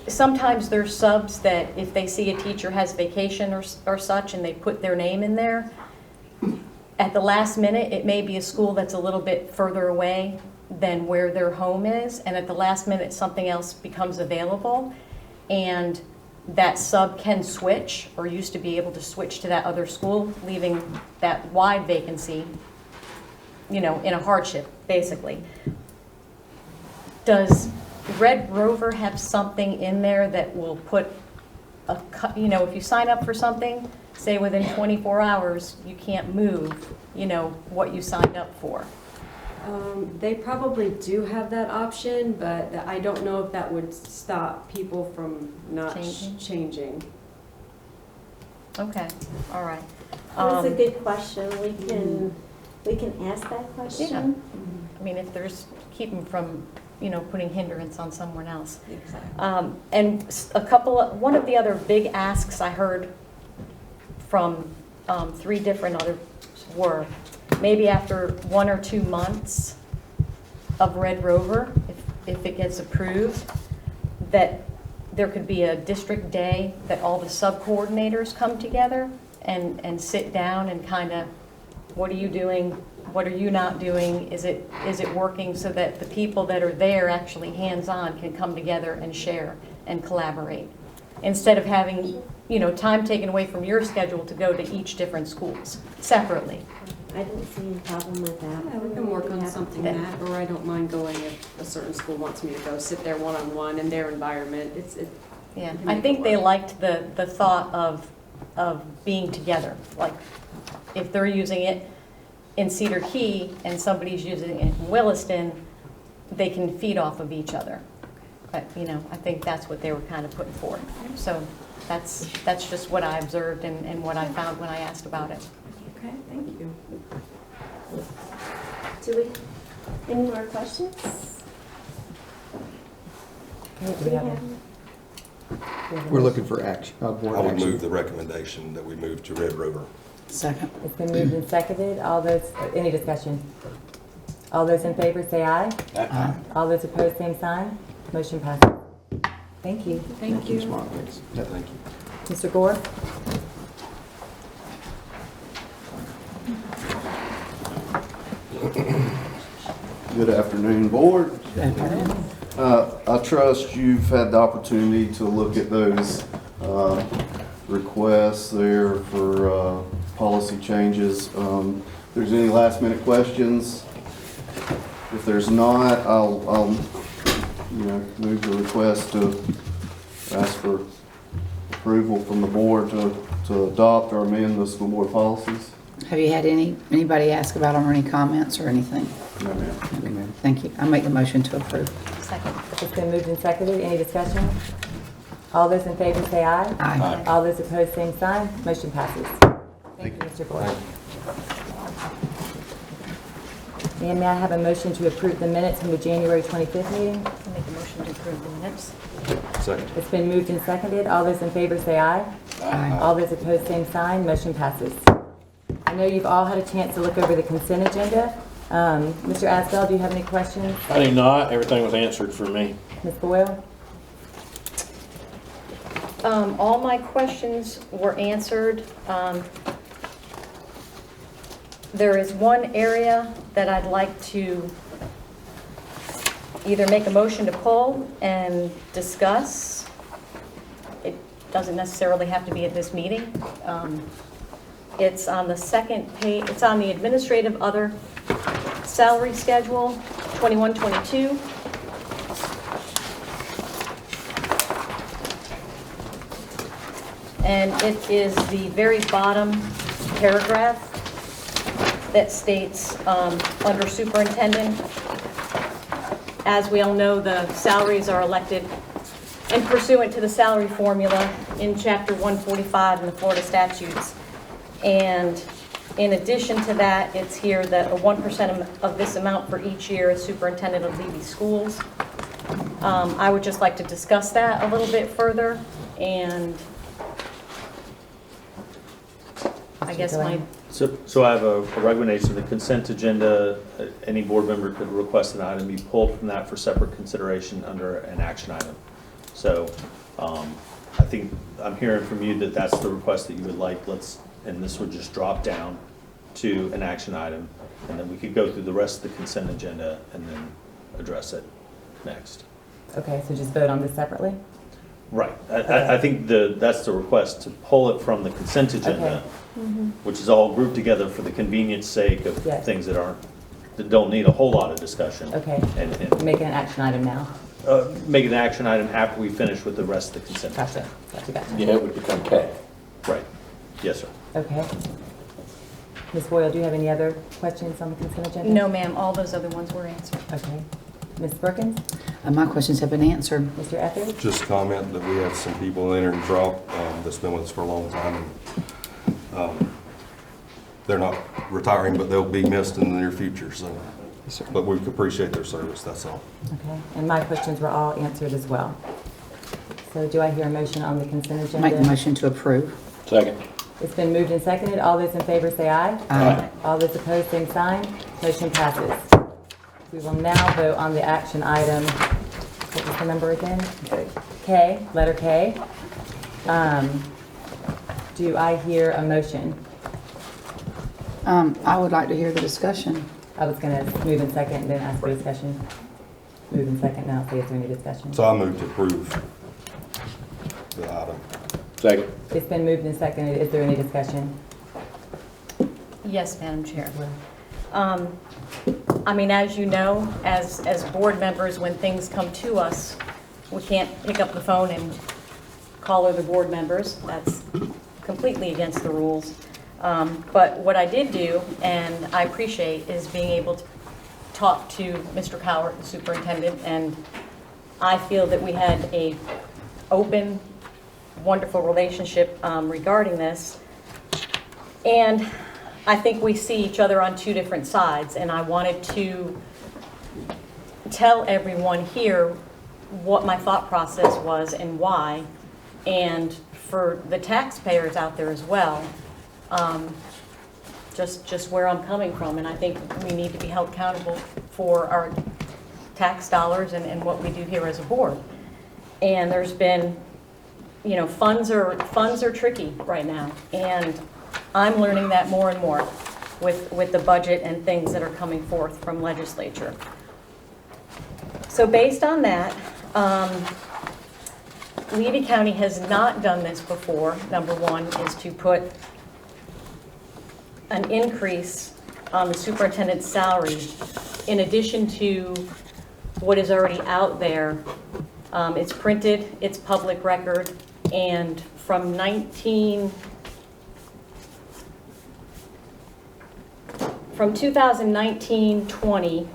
H: Sometimes there's subs that if they see a teacher has vacation or such and they put their name in there, at the last minute, it may be a school that's a little bit further away than where their home is, and at the last minute, something else becomes available, and that sub can switch, or used to be able to switch to that other school, leaving that wide vacancy, in a hardship, basically. Does Red Rover have something in there that will put if you sign up for something, say within 24 hours, you can't move, what you signed up for?
K: They probably do have that option, but I don't know if that would stop people from not changing.
H: Okay, all right.
J: That's a good question. We can ask that question.
H: Yeah. I mean, if there's, keep them from, putting hindrance on someone else.
K: Exactly.
H: And one of the other big asks I heard from 3 different others were, maybe after 1 or 2 months of Red Rover, if it gets approved, that there could be a district day that all the sub-coordinators come together and sit down and kind of, what are you doing? What are you not doing? Is it working, so that the people that are there actually hands-on can come together and share and collaborate, instead of having, time taken away from your schedule to go to each different schools separately.
J: I don't see any problem with that.
K: Yeah, we can work on something that, or I don't mind going if a certain school wants me to go sit there one-on-one in their environment.
H: Yeah, I think they liked the thought of being together. Like, if they're using it in Cedar Key and somebody's using it in Williston, they can feed off of each other. But, I think that's what they were kind of putting forth. So that's just what I observed and what I found when I asked about it.
K: Okay, thank you.
J: Any more questions?
B: We're looking for action, board
D: I would
B: action.
D: move the recommendation that we move to Red Rover.
A: Second. It's been moved and seconded. Any discussion? All those in favor say aye.
E: Aye.
A: All those opposed, same sign. Motion passes. Thank you.
K: Thank you.
B: Ms. Martin, thanks.
D: Yeah, thank you.
A: Mr. Gore?
M: Good afternoon, board. I trust you've had the opportunity to look at those requests there for policy changes. If there's any last minute questions, if there's not, I'll move the request to ask for approval from the board to adopt or amend the school board policies.
N: Have you had anybody ask about them or any comments or anything?
M: No, ma'am.
N: Okay, thank you. I make the motion to approve.
H: Second.
A: It's been moved and seconded. Any discussion? All those in favor say aye.
N: Aye.
A: All those opposed, same sign. Motion passes. Thank you, Mr. Boyd. And may I have a motion to approve the minutes from the January 25th meeting?
H: I'll make a motion to approve the minutes.
D: Second.
A: It's been moved and seconded. All those in favor say aye.
N: Aye.
A: All those opposed, same sign. Motion passes. I know you've all had a chance to look over the consent agenda. Mr. Asbell, do you have any questions?
E: I do not. Everything was answered for me.
A: Ms. Boyle?
H: All my questions were answered. There is one area that I'd like to either make a motion to pull and discuss. It doesn't necessarily have to be at this meeting. It's on the second page, it's on the administrative other salary schedule, 21-22. And it is the very bottom paragraph that states under superintendent, as we all know, the salaries are elected and pursuant to the salary formula in Chapter 145 in the Florida statutes. And in addition to that, it's here that a 1% of this amount for each year is superintendent of Levy schools. I would just like to discuss that a little bit further, and I guess
L: So I have a recommendation of the consent agenda. Any board member could request an item be pulled from that for separate consideration under an action item. So I think I'm hearing from you that that's the request that you would like. And this would just drop down to an action item, and then we could go through the rest of the consent agenda and then address it next.
A: Okay, so just vote on this separately?
L: Right. I think that's the request, to pull it from the consent agenda,
A: Okay.
L: which is all grouped together for the convenience sake of
A: Yes.
L: things that don't need a whole lot of discussion.
A: Okay.
L: And
A: Make it an action item now.
L: make an action item after we finish with the rest of the consent.
A: Gotcha. Gotcha.
E: Yeah, it would become K.
L: Right. Yes, sir.
A: Okay. Ms. Boyle, do you have any other questions on the consent agenda?
H: no, ma'am, all those other ones were answered.
A: Okay. Ms. Perkins?
N: My questions have been answered.
A: Mr. Etheridge?
D: Just comment that we have some people enter and drop that's been with us for a long time. And they're not retiring, but they'll be missed in the near future. So, but we appreciate their service. That's all.
A: Okay. And my questions were all answered as well. So do I hear a motion on the consent agenda?
N: Make the motion to approve.
E: Second.
A: It's been moved and seconded. All those in favor say aye.
N: Aye.
A: All those opposed, same sign. Motion passes. We will now vote on the action item. What was the number again? K, letter K. Do I hear a motion?
N: I would like to hear the discussion.
A: I was going to move in second and then ask for discussion. Move in second, now see if there's any discussion.
D: So I move to approve the item.
E: Second.
A: It's been moved and seconded. Is there any discussion?
H: Yes, Madam Chair. I mean, as you know, as board members, when things come to us, we can't pick up the phone and call other board members. That's completely against the rules. But what I did do, and I appreciate, is being able to talk to Mr. Cowart, the superintendent, and I feel that we had a open, wonderful relationship regarding this. And I think we see each other on two different sides, and I wanted to tell everyone here what my thought process was and why, and for the taxpayers out there as well, just where I'm coming from. And I think we need to be held accountable for our tax dollars and what we do here as a board. And there's been, you know, funds are tricky right now, and I'm learning that more and more with the budget and things that are coming forth from legislature. So based on that, Levy County has not done this before. Number one is to put an increase on the superintendent's salary in addition to what is already out there. It's printed, it's public record, and from 2019-20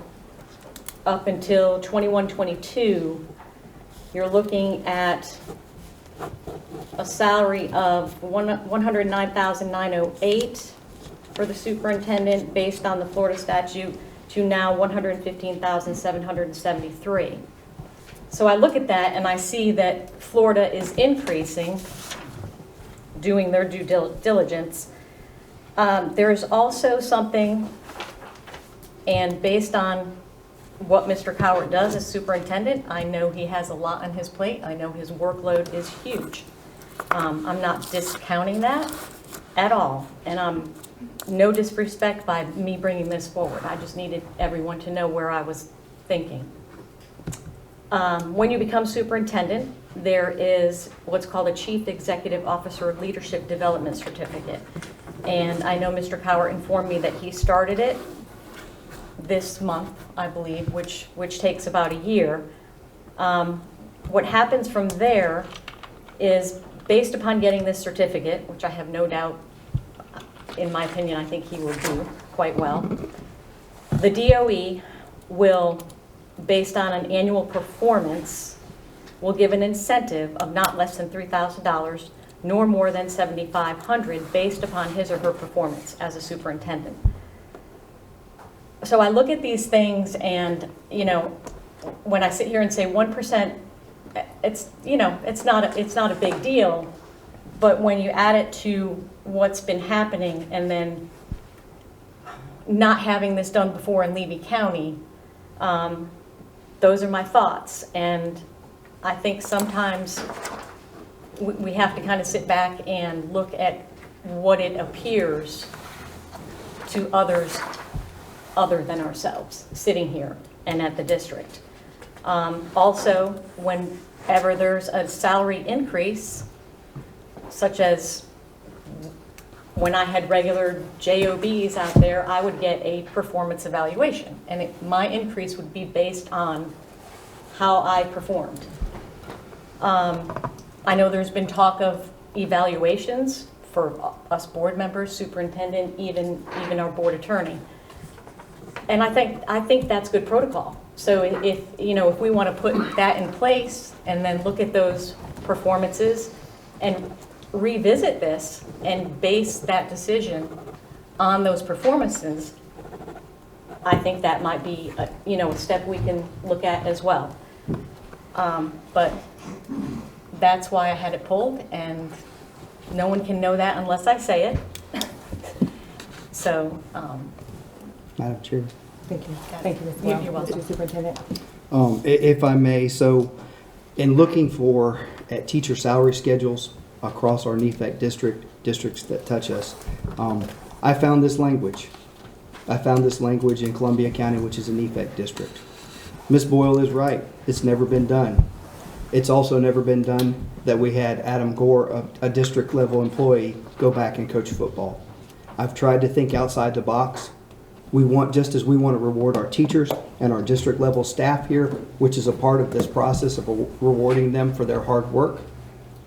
H: up until 21-22, you're looking at a salary of $109,908 for the superintendent based on the Florida statute to now $115,773. So I look at that and I see that Florida is increasing, doing their due diligence. There's also something, and based on what Mr. Cowart does as superintendent, I know he has a lot on his plate. I know his workload is huge. I'm not discounting that at all, and I'm no disrespect by me bringing this forward. I just needed everyone to know where I was thinking. When you become superintendent, there is what's called a Chief Executive Officer Leadership Development Certificate. And I know Mr. Cowart informed me that he started it this month, I believe, which takes about a year. What happens from there is, based upon getting this certificate, which I have no doubt, in my opinion, I think he will do quite well, the DOE will, based on an annual performance, will give an incentive of not less than $3,000 nor more than $7,500 based upon his or her performance as a superintendent. So I look at these things and, you know, when I sit here and say 1%, it's, you know, it's not a big deal, but when you add it to what's been happening and then not having this done before in Levy County, those are my thoughts. And I think sometimes we have to kind of sit back and look at what it appears to others other than ourselves sitting here and at the district. Also, whenever there's a salary increase, such as when I had regular JOBs out there, I would get a performance evaluation, and my increase would be based on how I performed. I know there's been talk of evaluations for us board members, superintendent, even our board attorney. And I think that's good protocol. So if we want to put that in place and then look at those performances and revisit this and base that decision on those performances, I think that might be a step we can look at as well. But that's why I had it pulled, and no one can know that unless I say it. So.
B: Madam Chair.
A: Thank you. Thank you, Ms. Well.
H: You're welcome.
A: Mr. Superintendent.
B: If I may, so in looking at teacher salary schedules across our NEFAC districts that touch us, I found this language. In Columbia County, which is a NEFAC district. Ms. Boyle is right. It's never been done. It's also never been done that we had Adam Gore, a district level employee, go back and coach football. I've tried to think outside the box. Just as we want to reward our teachers and our district level staff here, which is a part of this process of rewarding them for their hard work,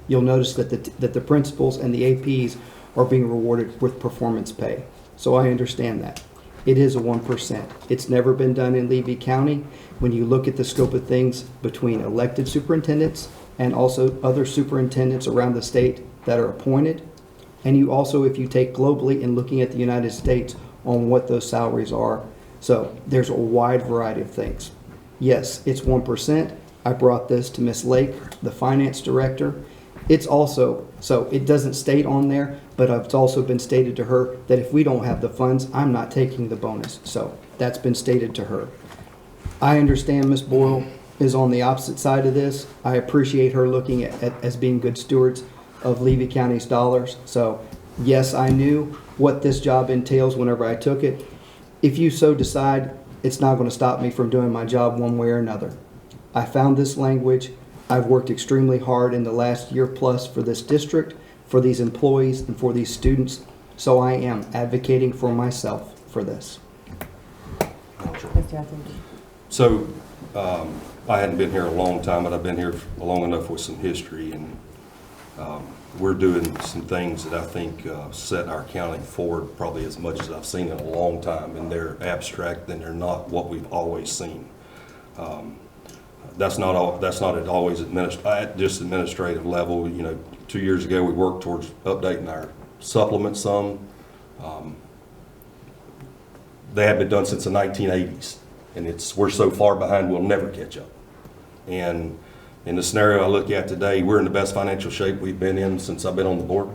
B: you'll notice that the principals and the APs are being rewarded with performance pay. So I understand that. It is a 1%. It's never been done in Levy County. When you look at the scope of things between elected superintendents and also other superintendents around the state that are appointed, and you also, if you take globally and looking at the United States on what those salaries are. So there's a wide variety of things. Yes, it's 1%. I brought this to Ms. Lake, the finance director. It's also, so it doesn't state on there, but it's also been stated to her that if we don't have the funds, I'm not taking the bonus. So that's been stated to her. I understand Ms. Boyle is on the opposite side of this. I appreciate her looking at as being good stewards of Levy County's dollars. So yes, I knew what this job entails whenever I took it. If you so decide, it's not going to stop me from doing my job one way or another. I found this language. I've worked extremely hard in the last year plus for this district, for these employees, and for these students. So I am advocating for myself for this.
A: Mr. Etheridge.
D: So I hadn't been here a long time, but I've been here long enough with some history, and we're doing some things that I think set our county forward probably as much as I've seen in a long time, and they're abstract and they're not what we've always seen. That's not always at just administrative level. You know, 2 years ago we worked towards updating our supplement some. They have been done since the 1980s, and we're so far behind we'll never catch up. And in the scenario I look at today, we're in the best financial shape we've been in since I've been on the board.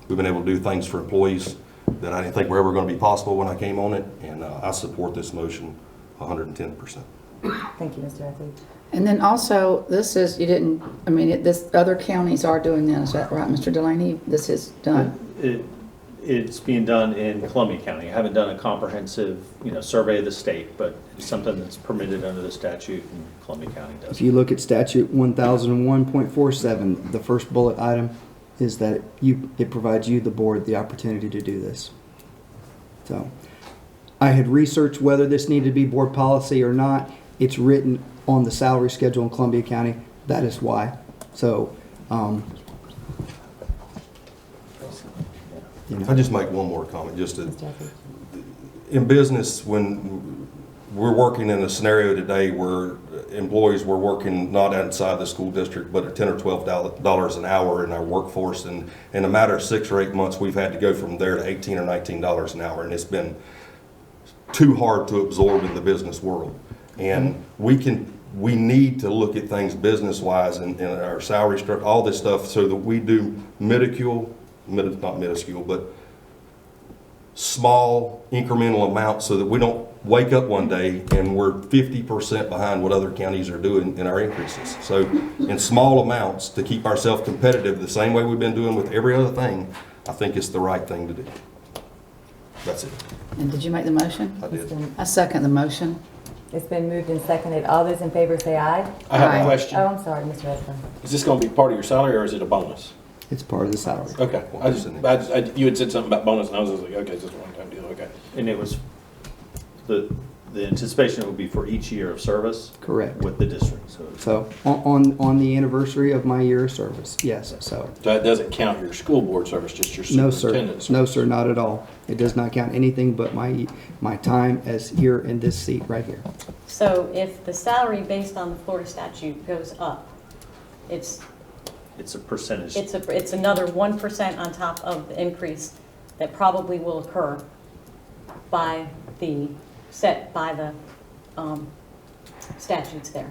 D: We've been able to do things for employees that I didn't think were ever going to be possible when I came on it, and I support this motion 110%.
A: Thank you, Mr. Athlete.
N: And then also, this is, you didn't, I mean, other counties are doing that, is that right, Mr. Delaney? This is done?
L: It's being done in Columbia County. I haven't done a comprehensive, survey of the state, but it's something that's permitted under the statute, and Columbia County does.
B: If you look at statute 1001.47, the first bullet item is that it provides you, the board, the opportunity to do this. So I had researched whether this needed to be board policy or not. It's written on the salary schedule in Columbia County. That is why. So,
D: I just make one more comment. In business, when we're working in a scenario today where employees were working not outside the school district, but at $10 or $12 an hour in our workforce, and in a matter of 6 or 8 months, we've had to go from there to $18 or $19 an hour, and it's been too hard to absorb in the business world. And we need to look at things business-wise and our salary structure, all this stuff, so that we do not minuscule, but small incremental amounts, so that we don't wake up one day and we're 50% behind what other counties are doing in our increases. So in small amounts, to keep ourselves competitive the same way we've been doing with every other thing, I think it's the right thing to do. That's it.
N: And did you make the motion?
D: I did.
N: I second the motion.
A: It's been moved and seconded. All those in favor say aye.
E: I have
N: Aye.
E: a question.
A: Oh, I'm sorry, Mr. Redfern.
E: Is this going to be part of your salary, or is it a bonus?
B: it's part of the salary.
E: Okay. You had said something about bonus, and I was just like, okay, it's just a one-time deal, okay.
L: And it was, the anticipation would be for each year of service?
B: Correct.
L: With the district, so.
B: So on the anniversary of my year of service, yes, so.
E: So that doesn't count your school board service, just your
B: No, sir.
E: superintendent service?
B: No, sir, not at all. It does not count anything but my time as here in this seat right here.
H: So if the salary based on the Florida statute goes up, it's
L: It's a percentage.
H: it's another 1% on top of the increase that probably will occur set by the statutes there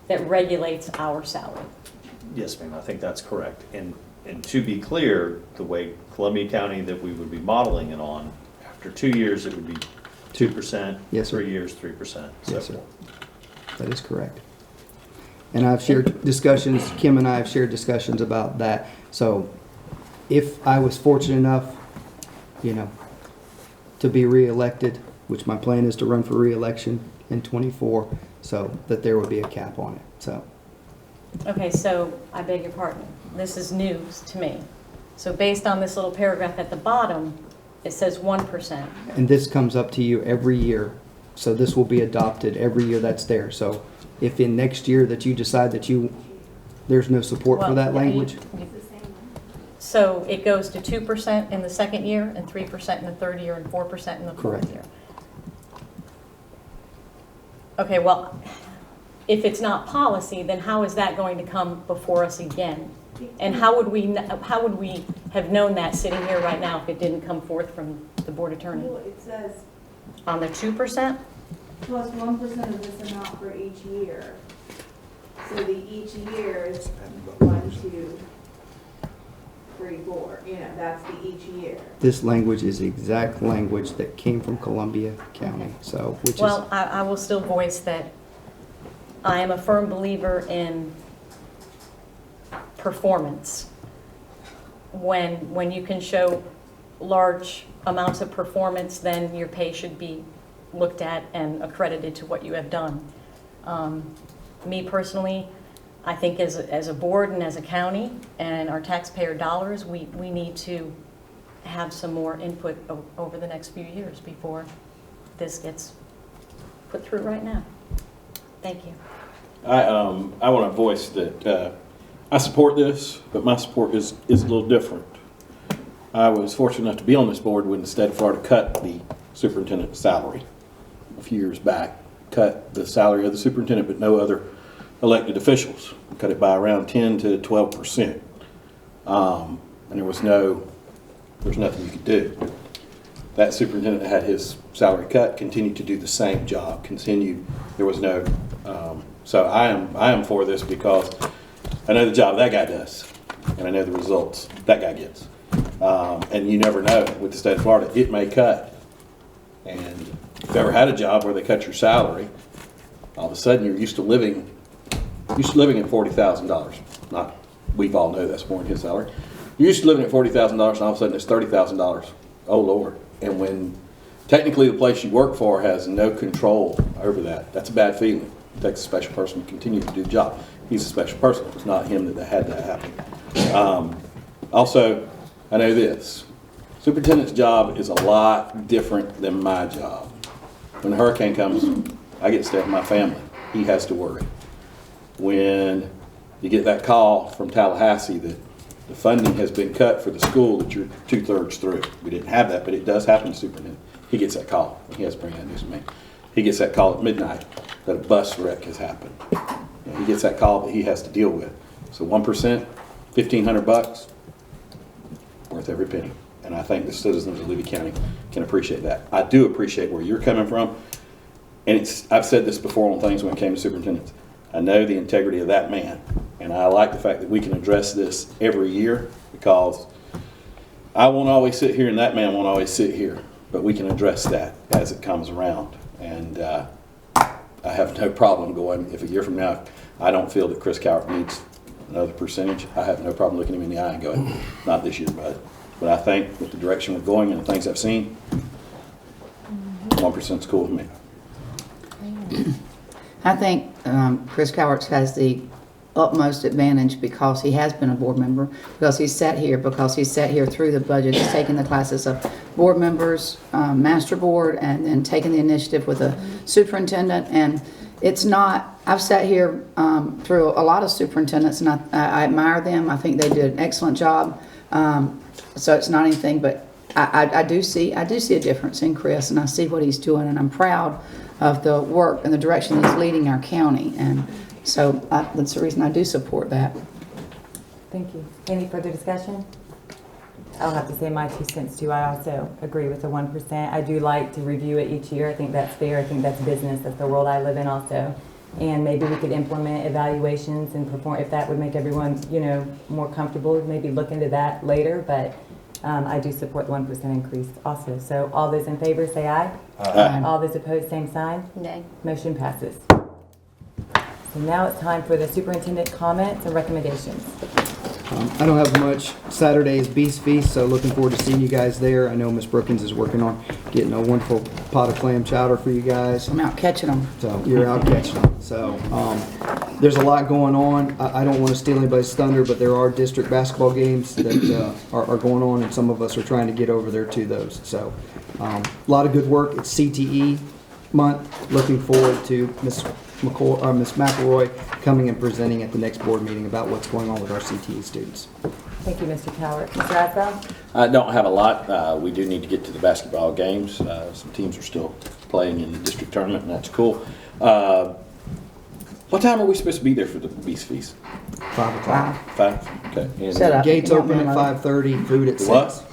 H: that regulates our salary.
L: Yes, ma'am, I think that's correct. And to be clear, the way Columbia County that we would be modeling it on, after 2 years, it would be 2%.
B: Yes, sir.
L: 3 years, 3%.
B: Yes, sir. That is correct. And I've shared discussions, Kim and I have shared discussions about that. So if I was fortunate enough, to be reelected, which my plan is to run for reelection in '24, so that there would be a cap on it, so.
H: Okay, so I beg your pardon. This is news to me. So based on this little paragraph at the bottom, it says 1%.
B: And this comes up to you every year. So this will be adopted every year that's there. So if in next year that you decide that there's no support for that language,
H: So it goes to 2% in the second year, and 3% in the third year, and 4% in the fourth
B: Correct.
H: year. Okay, well, if it's not policy, then how is that going to come before us again? And how would we have known that sitting here right now if it didn't come forth from the board attorney?
O: Well, it says
H: On the 2%?
O: plus 1% of this amount for each year. So each year is 1, 2, 3, 4. That's the each year.
B: this language is the exact language that came from Columbia County, so, which is.
H: Well, I will still voice that I am a firm believer in performance. When you can show large amounts of performance, then your pay should be looked at and accredited to what you have done. Me personally, I think as a board and as a county and our taxpayer dollars, we need to have some more input over the next few years before this gets put through right now. Thank you.
E: I want to voice that I support this, but my support is a little different. I was fortunate enough to be on this board when the state of Florida cut the superintendent's salary a few years back. Cut the salary of the superintendent, but no other elected officials. Cut it by around 10 to 12%. And there's nothing you could do. That superintendent had his salary cut, continued to do the same job, there was no, so I am for this because I know the job that guy does, and I know the results that guy gets. And you never know with the state of Florida, it may cut. And if you've ever had a job where they cut your salary, all of a sudden you're used to living at $40,000. Not, we all know that's more than his salary. You're used to living at $40,000 and all of a sudden it's $30,000. Oh Lord. And when technically the place you work for has no control over that, that's a bad feeling. It takes a special person to continue to do the job. He's a special person. It was not him that had that happen. Also, I know this. Superintendent's job is a lot different than my job. When a hurricane comes, I get to stay with my family. He has to worry. When you get that call from Tallahassee that the funding has been cut for the school that you're 2/3 through. We didn't have that, but it does happen to superintendent. He gets that call. He has to bring that news to me. He gets that call at midnight that a bus wreck has happened. And he gets that call that he has to deal with. So 1%, $1,500, worth every penny. And I think the citizens of Levy County can appreciate that. I do appreciate where you're coming from. And I've said this before on things when it came to superintendents. I know the integrity of that man. And I like the fact that we can address this every year because I won't always sit here and that man won't always sit here. But we can address that as it comes around. And I have no problem going, if a year from now I don't feel that Chris Cowart needs another percentage, I have no problem looking him in the eye and going, not this year, bud. But I think with the direction we're going and the things I've seen, 1% is cool with me.
N: I think Chris Cowart has the utmost advantage because he has been a board member, because he's sat here through the budget. He's taken the classes of board members, master board, and then taken the initiative with a superintendent. And it's not, I've sat here through a lot of superintendents, and I admire them. I think they did an excellent job. So it's not anything, but I do see a difference in Chris, and I see what he's doing, and I'm proud of the work and the direction he's leading our county. And so that's the reason I do support that.
A: Thank you. Any further discussion? I'll have to say my 2 cents too. I also agree with the 1%. I do like to review it each year. I think that's fair. I think that's business. That's the world I live in also. And maybe we could implement evaluations and perform, if that would make everyone, more comfortable, maybe look into that later. But I do support the 1% increase also. So all those in favor say aye.
E: Aye.
A: All those opposed, same sign.
H: Nay.
A: Motion passes. So now it's time for the superintendent comments and recommendations.
B: I don't have much. Saturday is Beast Feast, so looking forward to seeing you guys there. I know Miss Brookins is working on getting a wonderful pot of clam chowder for you guys.
N: I'm out catching them.
B: So you're out catching them. So there's a lot going on. I don't want to steal anybody's thunder, but there are district basketball games that are going on, and some of us are trying to get over there to those. So a lot of good work. It's CTE month. Looking forward to Miss McElroy coming and presenting at the next board meeting about what's going on with our CTE students.
A: Thank you, Mr. Cowart. Mr. Asbell?
E: I don't have a lot. We do need to get to the basketball games. Some teams are still playing in the district tournament, and that's cool. What time are we supposed to be there for the Beast Feast?
B: 5 o'clock.
E: 5? Okay. And
N: Shut up.
B: Gates
N: You got
B: open
N: me
B: at
N: low.
B: 5:30. Food at 6.
E: What?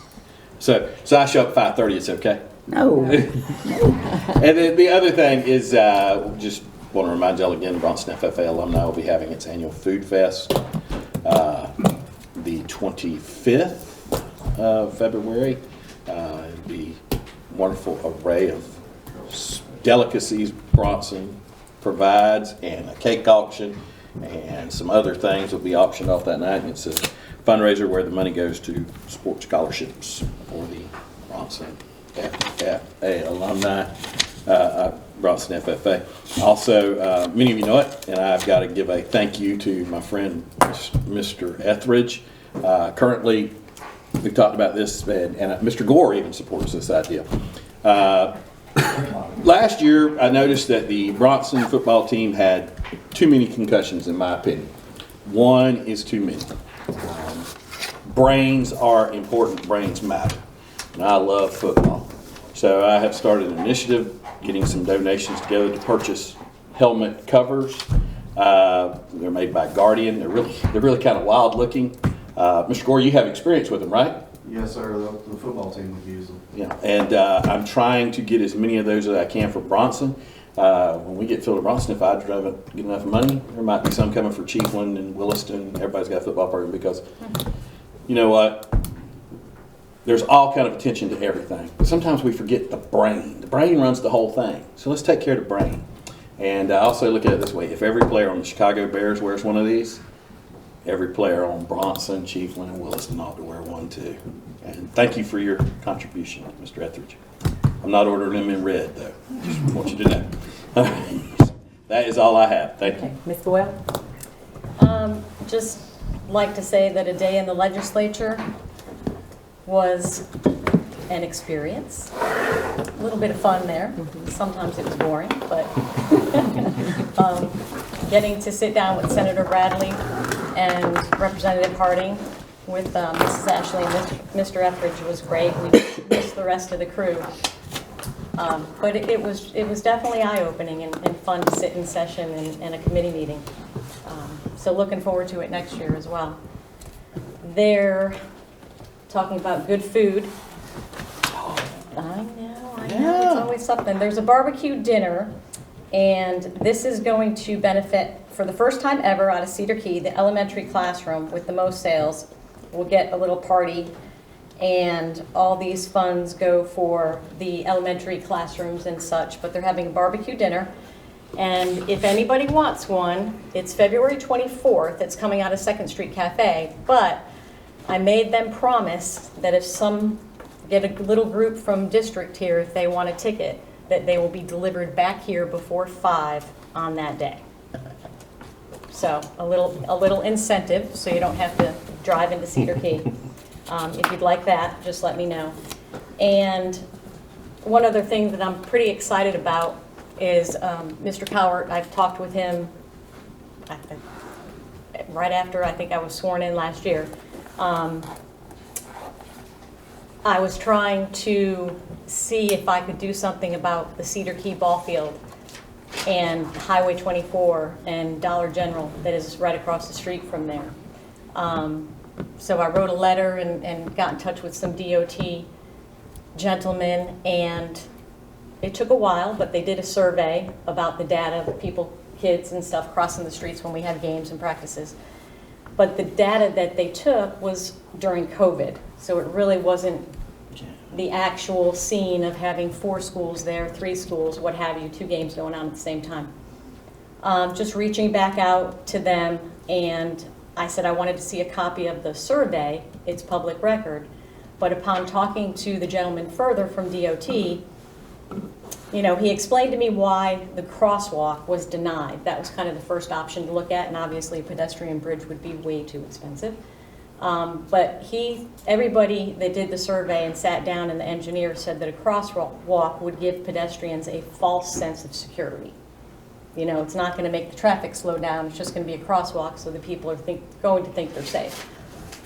E: So I show up at 5:30. It's okay.
N: No.
E: And then the other thing is, just want to remind y'all again, Bronson FFA alumni will be having its annual food fest the 25th of February. It'll be a wonderful array of delicacies Bronson provides, and a cake auction, and some other things will be auctioned off that night. And it's a fundraiser where the money goes to sports scholarships for the Bronson FFA alumni. Bronson FFA. Also, many of you know it, and I've got to give a thank you to my friend, Mr. Etheridge. Currently, we've talked about this, and Mr. Gore even supports this idea. Last year, I noticed that the Bronson football team had too many concussions, in my opinion. One is too many. Brains are important. Brains matter. And I love football. So I have started an initiative, getting some donations together to purchase helmet covers. They're made by Guardian. They're really kind of wild looking. Mr. Gore, you have experience with them, right?
M: Yes, sir, the football team would use them.
E: Yeah, and I'm trying to get as many of those as I can for Bronson. When we get filled to Bronson, if I get enough money, there might be some coming for Chiefland and Williston. Everybody's got a football program because, you know what? There's all kind of attention to everything. But sometimes we forget the brain. The brain runs the whole thing. So let's take care of the brain. And I also look at it this way. If every player on the Chicago Bears wears one of these, every player on Bronson, Chiefland, and Williston ought to wear one too. And thank you for your contribution, Mr. Etheridge. I'm not ordering them in red, though. Just want you to know. That is all I have. Thank you.
A: Ms. Boyle?
H: Just like to say that a day in the legislature was an experience. A little bit of fun there. Sometimes it was boring, but getting to sit down with Senator Bradley and Representative Harding with Mrs. Ashley and Mr. Etheridge was great. We missed the rest of the crew. But it was definitely eye-opening and fun to sit in session in a committee meeting. So looking forward to it next year as well. They're talking about good food. I know, it's always something. There's a barbecue dinner, and this is going to benefit, for the first time ever out of Cedar Key, the elementary classroom with the most sales will get a little party, and all these funds go for the elementary classrooms and such, but they're having a barbecue dinner. And if anybody wants one, it's February 24th. It's coming out of 2nd Street Cafe, but I made them promise that if get a little group from district here, if they want a ticket, that they will be delivered back here before 5 on that day. So a little incentive, so you don't have to drive into Cedar Key. If you'd like that, just let me know. And one other thing that I'm pretty excited about is Mr. Cowart. I've talked with him right after I think I was sworn in last year. I was trying to see if I could do something about the Cedar Key ball field and Highway 24 and Dollar General that is right across the street from there. So I wrote a letter and got in touch with some DOT gentlemen, and it took a while, but they did a survey about the data of people, kids and stuff crossing the streets when we had games and practices. But the data that they took was during COVID, so it really wasn't the actual scene of having 4 schools there, 3 schools, what have you, 2 games going on at the same time. Just reaching back out to them, and I said I wanted to see a copy of the survey. It's public record. But upon talking to the gentleman further from DOT, you know, he explained to me why the crosswalk was denied. That was kind of the first option to look at, and obviously a pedestrian bridge would be way too expensive. But everybody that did the survey and sat down, and the engineer said that a crosswalk would give pedestrians a false sense of security. You know, it's not going to make the traffic slow down. It's just going to be a crosswalk, so the people are going to think they're safe.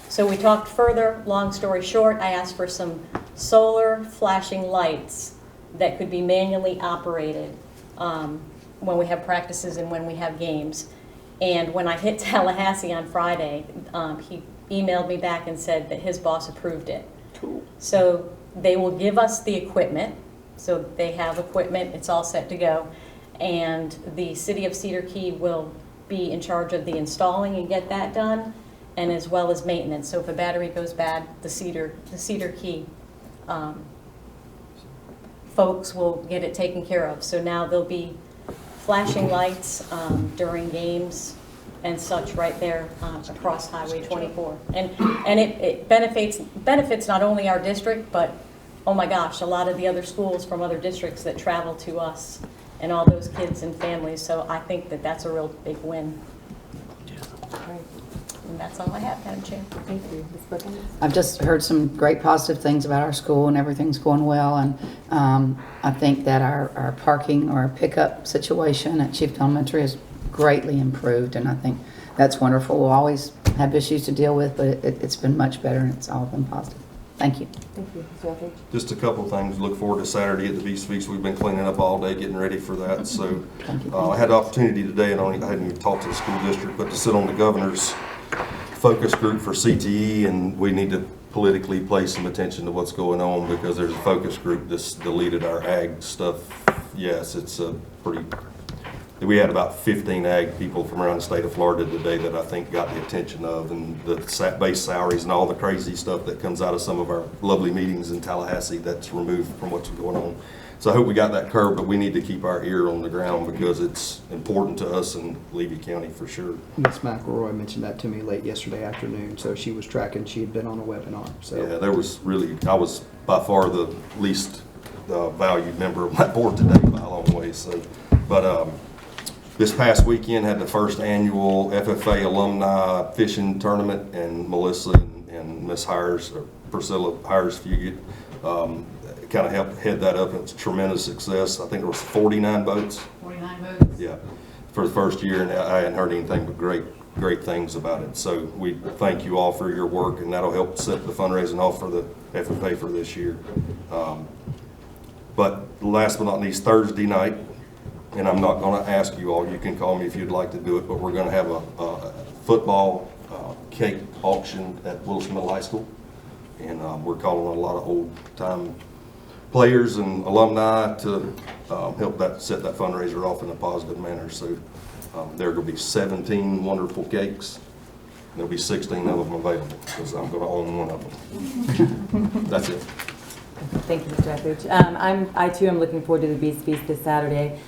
H: So we talked further. Long story short, I asked for some solar flashing lights that could be manually operated when we have practices and when we have games. And when I hit Tallahassee on Friday, he emailed me back and said that his boss approved it.
E: Cool.
H: So they will give us the equipment. So they have equipment. It's all set to go. And the city of Cedar Key will be in charge of the installing and get that done, and as well as maintenance. So if a battery goes bad, the Cedar Key folks will get it taken care of. So now there'll be flashing lights during games and such right there across Highway 24. And it benefits not only our district, but oh my gosh, a lot of the other schools from other districts that travel to us and all those kids and families. So I think that that's a real big win.
A: Right.
H: And that's all I have, Madam Chair.
A: Thank you. Ms. Brookins?
N: I've just heard some great positive things about our school and everything's going well. And I think that our parking or our pickup situation at Chief Elementary is greatly improved. And I think that's wonderful. We'll always have issues to deal with, but it's been much better and it's all been positive. Thank you.
A: Thank you. Mr. Eldridge?
D: Just a couple of things. Look forward to Saturday at the Beast Feast. We've been cleaning up all day, getting ready for that. So I had the opportunity today, and I hadn't even talked to the school district, but to sit on the governor's focus group for CTE, and we need to politically pay some attention to what's going on because there's a focus group that's deleted our ag stuff. Yes, it's a pretty... We had about 15 ag people from around the state of Florida today that I think got the attention of, and the base salaries and all the crazy stuff that comes out of some of our lovely meetings in Tallahassee that's removed from what's going on. So I hope we got that curved, but we need to keep our ear on the ground because it's important to us in Levy County for sure.
B: Ms. McElroy mentioned that to me late yesterday afternoon, so she was tracking. She had been on a webinar. So
D: Yeah, there was really, I was by far the least valued member of my board today by a long way. So, but this past weekend had the first annual FFA alumni fishing tournament, and Melissa and Miss Priscilla Hires-Fugit kind of helped head that up. It was a tremendous success. I think there was 49 boats.
G: 49 votes.
D: Yeah, for the first year, and I hadn't heard anything but great things about it. So we thank you all for your work, and that'll help set the fundraising off for the FFA for this year. But last but not least, Thursday night, and I'm not going to ask you all, you can call me if you'd like to do it, but we're going to have a football cake auction at Wilson Middle High School. And we're calling on a lot of old-time players and alumni to help set that fundraiser off in a positive manner. So there are going to be 17 wonderful cakes. There'll be 16 of them available because I'm going to own one of them. That's it.
A: Thank you, Mr. Etheridge. I too am looking forward to the Beast Feast this Saturday.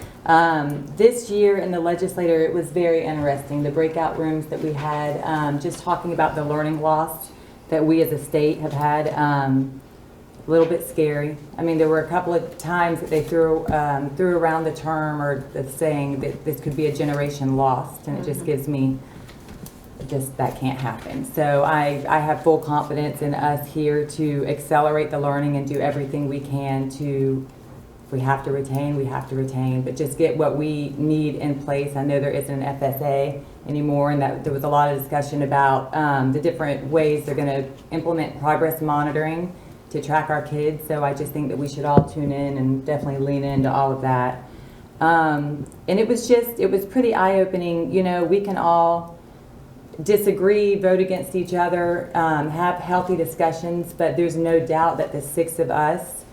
A: This year in the legislature, it was very interesting. The breakout rooms that we had, just talking about the learning loss that we as a state have had, a little bit scary. I mean, there were a couple of times that they threw around the term or the saying that this could be a generation lost, and it just gives me that can't happen. So I have full confidence in us here to accelerate the learning and do everything we can to, if we have to retain, but just get what we need in place. I know there isn't an FSA anymore, and that there was a lot of discussion about the different ways they're going to implement progress monitoring to track our kids. So I just think that we should all tune in and definitely lean into all of that. And it was pretty eye-opening. You know, we can all disagree, vote against each other, have healthy discussions, but there's no doubt that the 6 of us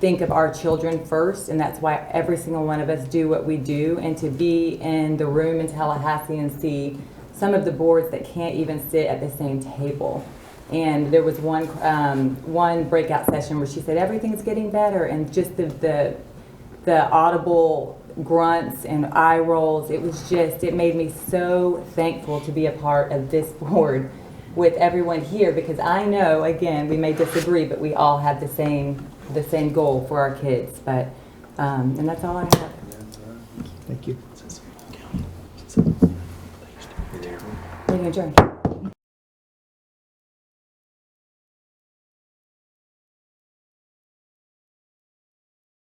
A: think of our children first, and that's why every single one of us do what we do. And to be in the room in Tallahassee and see some of the boards that can't even sit at the same table. And there was one breakout session where she said everything's getting better, and just the audible grunts and eye rolls, it made me so thankful to be a part of this board with everyone here, because I know, again, we may disagree, but we all have the same goal for our kids. But and that's all I have.
B: thank you.
A: Meeting adjourned.